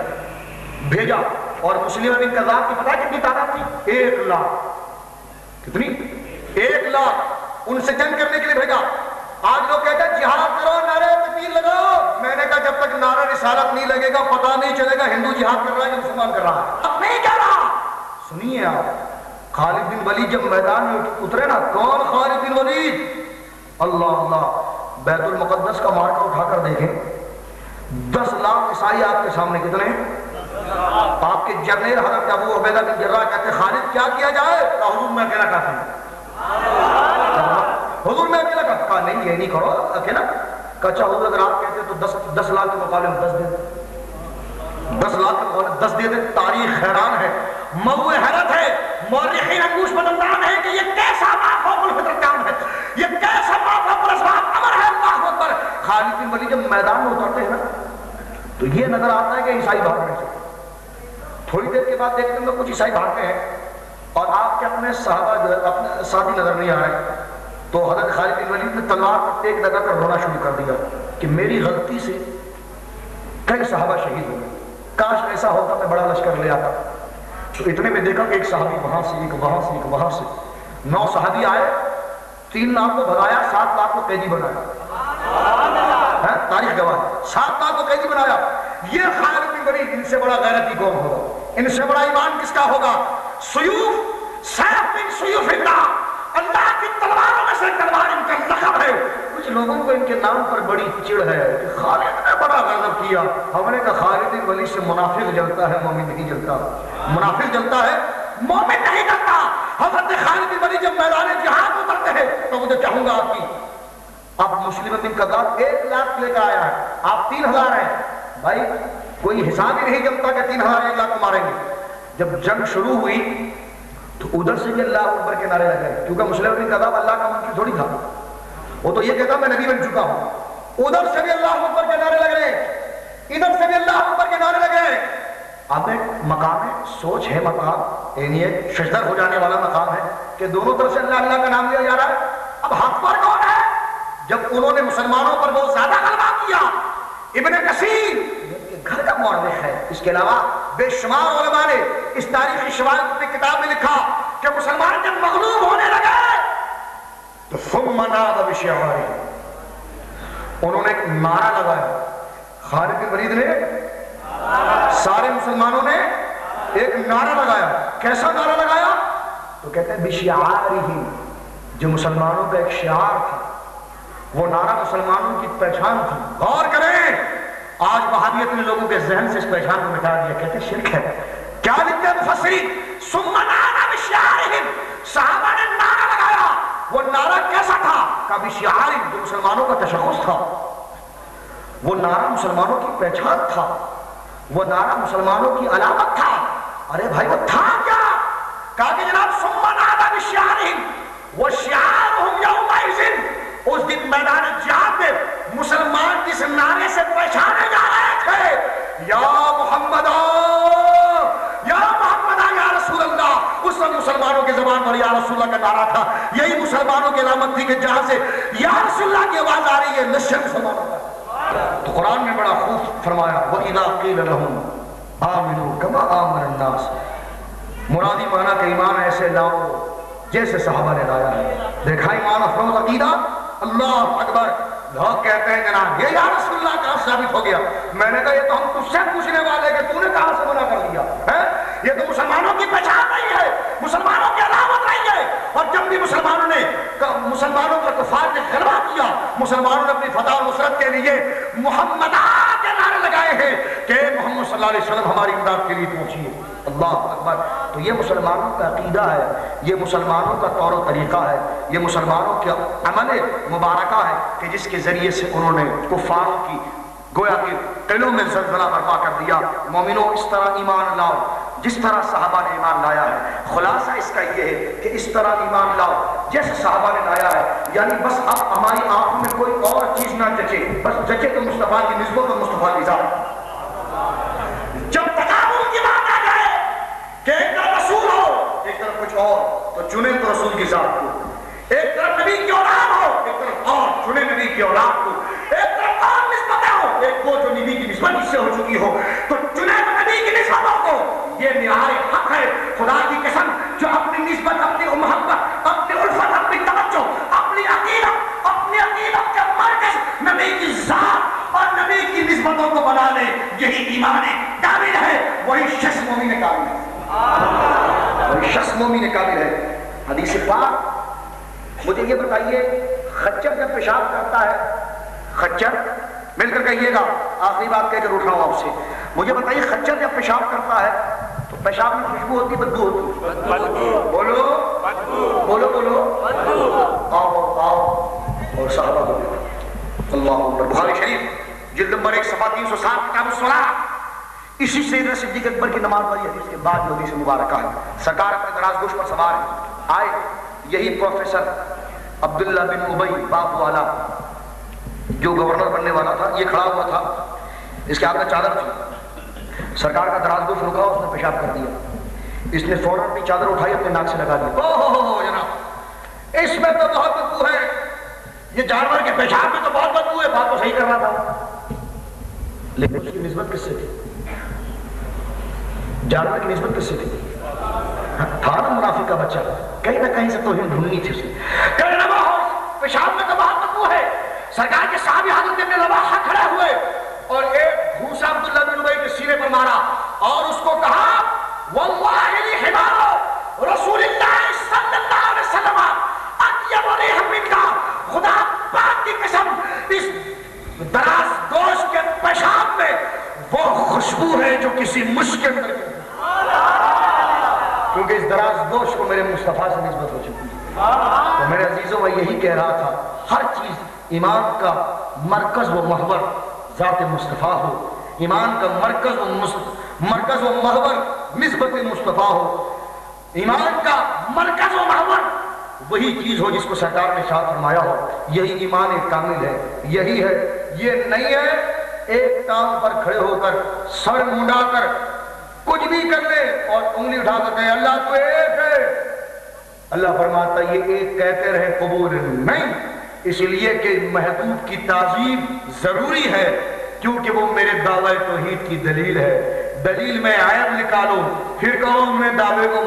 A: بھیجا، اور مسلمہ بن کذاب کی پتہ کتنی تعداد تھی؟ 1 لاکھ۔ کتنی؟ 1 لاکھ ان سے جنگ کرنے کے لیے بھیجا۔ آج لوگ کہتے ہیں جہاد کرو، نعرے تکبیر لگاؤ. میں نے کہا جب تک نعرہ رسالت نہیں لگے گا پتہ نہیں چلے گا ہندو جہاد کر رہا ہے کہ مسلمان کر رہا ہے. اب نہیں کہہ رہا. سنیے آپ، خالد بن ولید جب میدان میں اترے نا، کون خالد بن ولید؟ اللہ اللہ، بیت المقدس کا مارکا اٹھا کر دیکھیں، 10 لاکھ عیسائی آپ کے سامنے. کتنے؟ آپ کے جرنیل حضرت ابو عبیدہ بن جراح کہتے ہیں خالد کیا کیا جائے؟ حضور میں اکیلا کافی ہوں. حضور میں اکیلا کافی. کہا نہیں یہ نہیں کرو اکیلا. کہا حضور اگر آپ کہتے ہیں تو 10 لاکھ کے مقابلے میں 10 دے دیں. 10 لاکھ کے مقابلے میں 10 دے دیں. تاریخ حیران ہے، موضوع حیرت ہے. مورخین انگوش بدندان ہے کہ یہ کیسا مافوق الفطرت کام ہے، یہ کیسا مافوق الاسباب امر ہے. اللہ اکبر. خالد بن ولید جب میدان میں اترتے ہیں نا تو یہ نظر آتا ہے کہ عیسائی بھاگ رہے ہیں. تھوڑی دیر کے بعد دیکھتے ہیں کچھ عیسائی بھاگتے ہیں اور آپ کے اپنے صحابہ اپنے ساتھی نظر نہیں آ رہے. تو حضرت خالد بن ولید نے تلوار پر ٹیک لگا کر رونا شروع کر دیا کہ میری غلطی سے کئی صحابہ شہید ہو گئے، کاش ایسا ہوتا میں بڑا لشکر لے آتا. تو اتنے میں دیکھا کہ ایک صحابی وہاں سے، ایک وہاں سے، ایک وہاں سے، 9 صحابی آئے. 3 لاکھ کو بھگایا، 7 لاکھ کو قیدی بنایا. تاریخ گواہ، 7 لاکھ کو قیدی بنایا. یہ خالد بن ولید، ان سے بڑا غیرتی کون ہوگا؟ ان سے بڑا ایمان کس کا ہوگا؟ سیوف، سیف من سیوف اللہ، اللہ کی تلواروں میں سے تلوار ان کا لقب ہے. کچھ لوگوں کو ان کے نام پر بڑی چڑ ہے کہ خالد نے بڑا غضب کیا. ہم نے کہا خالد بن ولید سے منافق جلتا ہے، مومن نہیں جلتا. منافق جلتا ہے، مومن نہیں جلتا. حضرت خالد بن ولید جب میدان جہاد اترتے ہیں تو مجھے چاہوں گا آپ کی، آپ مسلم بن قذاب 1 لاکھ لے کر آیا ہے، آپ 3000 ہیں. بھائی کوئی حساب ہی نہیں جمتا کہ 3000 1 لاکھ کو ماریں گے. جب جنگ شروع ہوئی تو ادھر سے بھی اللہ اکبر کے نعرے لگے، کیونکہ مسلم بن قذاب اللہ کا منکر تھوڑی تھا. وہ تو یہ کہتا میں نبی بن چکا ہوں. ادھر سے بھی اللہ اکبر کے نعرے لگ رہے، ادھر سے بھی اللہ اکبر کے نعرے لگ رہے. اب ایک مقام ہے، سوچ ہے مقام، یعنی ایک شجدر ہو جانے والا مقام ہے کہ دونوں طرف سے اللہ اللہ کا نام لیا جا رہا ہے. اب حق پر کون ہے؟ جب انہوں نے مسلمانوں پر بہت زیادہ غلبہ کیا، ابن کثیر گھر کا مورخ ہے، اس کے علاوہ بے شمار علماء نے اس تاریخی شواہد اپنی کتاب میں لکھا کہ مسلمان جب مغلوب ہونے لگے تو ثم نادى بشعاره، انہوں نے ایک نعرہ لگایا. خالد بن ولید نے، سارے مسلمانوں نے ایک نعرہ لگایا. کیسا نعرہ لگایا؟ تو کہتے ہیں بشعاره، جو مسلمانوں کا ایک شعار تھا، وہ نعرہ مسلمانوں کی پہچان تھی. غور کریں، آج وہابیت نے لوگوں کے ذہن سے اس پہچان کو مٹا دیا، کہتے ہیں شرک ہے. کیا لکھتے ہیں مفسرین؟ ثم نادى بشعارهم، صحابہ نے نعرہ لگایا. وہ نعرہ کیسا تھا؟ کہ بشعارهم، جو مسلمانوں کا تشخص تھا، وہ نعرہ مسلمانوں کی پہچان تھا، وہ نعرہ مسلمانوں کی علامت تھا. ارے بھائی وہ تھا کیا؟ کہا کہ جناب ثم نادى بشعارهم وشعارهم يومئذ، اس دن میدان جہاد میں مسلمان جس نعرے سے پہچانے جا رہے تھے، یا محمد یا محمد یا رسول اللہ، اس وقت مسلمانوں کے زبان پر یا رسول اللہ کا نعرہ تھا. یہی مسلمانوں کی علامت تھی کہ جہاں سے یا رسول اللہ کی آواز آ رہی ہے نشر مسلمانوں کا. تو قرآن میں بڑا خوب فرمایا وَإِذَا قِيلَ لَهُمْ آمِنُوا كَمَا آمَنَ النَّاسِ، مرادی معنی کہ ایمان ایسے لاؤ جیسے صحابہ نے لایا ہے. دیکھا ایمان افروز عقیدہ. اللہ اکبر. لوگ کہتے ہیں جناب یہ یا رسول اللہ کہاں ثابت ہو گیا؟ میں نے کہا یہ تو ہم تجھ سے پوچھنے والے کہ تو نے کہاں سے منع کر دیا ہے؟ یہ تو مسلمانوں کی پہچان نہیں ہے، مسلمانوں کی علامت نہیں ہے. اور جب بھی مسلمانوں پر کفار نے غلبہ کیا، مسلمانوں نے اپنی فتح و نصرت کے لیے محمدہ کے نعرے لگائے ہیں کہ محمد صلی اللہ علیہ وسلم ہماری امداد کے لیے پہنچیے. اللہ اکبر. تو یہ مسلمانوں کا عقیدہ ہے، یہ مسلمانوں کا طور و طریقہ ہے، یہ مسلمانوں کے عمل مبارکہ ہے کہ جس کے ذریعے سے انہوں نے کفاروں کی گویا کہ دلوں میں زلزلہ برپا کر دیا. مومنوں اس طرح ایمان لاؤ جس طرح صحابہ نے ایمان لایا ہے. خلاصہ اس کا یہ ہے کہ اس طرح ایمان لاؤ جیسے صحابہ نے لایا ہے. یعنی بس اب ہماری آنکھوں میں کوئی اور چیز نہ جچے، بس جچے تو مصطفیٰ کی نسبت اور مصطفیٰ کی ذات. جب تقابل کی بات آ جائے کہ ایک طرف رسول ہو ایک طرف کچھ اور، تو چنیں تو رسول کی ذات کو. ایک طرف نبی کی اولاد ہو ایک طرف اور، چنیں نبی کی اولاد کو. ایک طرف اور نسبتیں ہو، ایک وہ جو نبی کی نسبت اس سے ہو چکی ہو، تو چنیں تو نبی کی نسبتوں کو. یہ نہایت حق ہے خدا کی قسم جو اپنی نسبت، اپنی محبت، اپنی الفت، اپنی توجہ، اپنی عقیدت مومن کامل ہے۔ حدیث پاک مجھے یہ بتائیے، خچر جب پیشاب کرتا ہے، خچر مل کر کہیے گا، آخری بات کہہ کر اٹھ رہا ہوں آپ سے، مجھے بتائیے خچر جب پیشاب کرتا ہے تو پیشاب میں خوشبو ہوتی بدبو ہوتی؟ بولو بولو بولو، آؤ آؤ، اور صحابہ بولو اللہ اکبر۔ بخاری شریف جلد نمبر 1 صفحہ 307 کتاب الصلاۃ، اسی سیدنا صدیق اکبر کی نماز والی حدیث کے بعد جو حدیث مبارکہ ہے، سرکار اپنے دراز گوش پر سوار ہے، آئے یہی پروفیسر عبداللہ بن ابی باپ والا جو گورنر بننے والا تھا، یہ کھڑا ہوا تھا، اس کے ہاتھ میں چادر تھی، سرکار کا دراز گوش رکا، اس نے پیشاب کر دیا، اس نے فوراً اپنی چادر اٹھائی اپنے ناک سے لگا دی، اوہ جناب اس میں تو بہت بدبو ہے، یہ جانور کے پیشاب میں تو بہت بدبو ہے، بات تو صحیح کرنا تھا، لیکن اس کی نسبت کس سے تھی؟ جانور کی نسبت کس سے تھی؟ تھا نا منافق کا بچہ، کہیں نہ کہیں سے توہین ڈھونڈنی تھی اسے، کہیں نہ ہو پیشاب میں تو بہت بدبو ہے۔ سرکار کے صحابی حضرت ابن رواحہ کھڑے ہوئے اور ایک گھوسا عبداللہ بن ابی کے سینے پر مارا اور اس کو کہا واللہ لحمار رسول اللہ صلی اللہ علیہ وسلم اطیب ریحا منک، خدا پاک کی قسم اس دراز گوش کے پیشاب میں وہ خوشبو ہے جو کسی مشک کے اندر، کیونکہ اس دراز گوش کو میرے مصطفیٰ سے نسبت ہو چکی ہے۔ تو میرے عزیزوں میں یہی کہہ رہا تھا، ہر چیز ایمان کا مرکز و محور ذات مصطفیٰ ہو، ایمان کا مرکز و محور نسبت مصطفیٰ ہو، ایمان کا مرکز و محور وہی چیز ہو جس کو سرکار نے ارشاد فرمایا ہو، یہی ایمان کامل ہے، یہی ہے، یہ نہیں ہے ایک ٹانگ پر کھڑے ہو کر سر منڈا کر کچھ بھی کر لے اور انگلی اٹھا کر کہے اللہ تو ایک ہے۔ اللہ فرماتا یہ ایک کہتے رہے قبول نہیں، اس لیے کہ محبوب کی تعظیم ضروری ہے، کیونکہ وہ میرے دعوی توحید کی دلیل ہے، دلیل میں عیب نکالو پھر کہو میں دعوے کو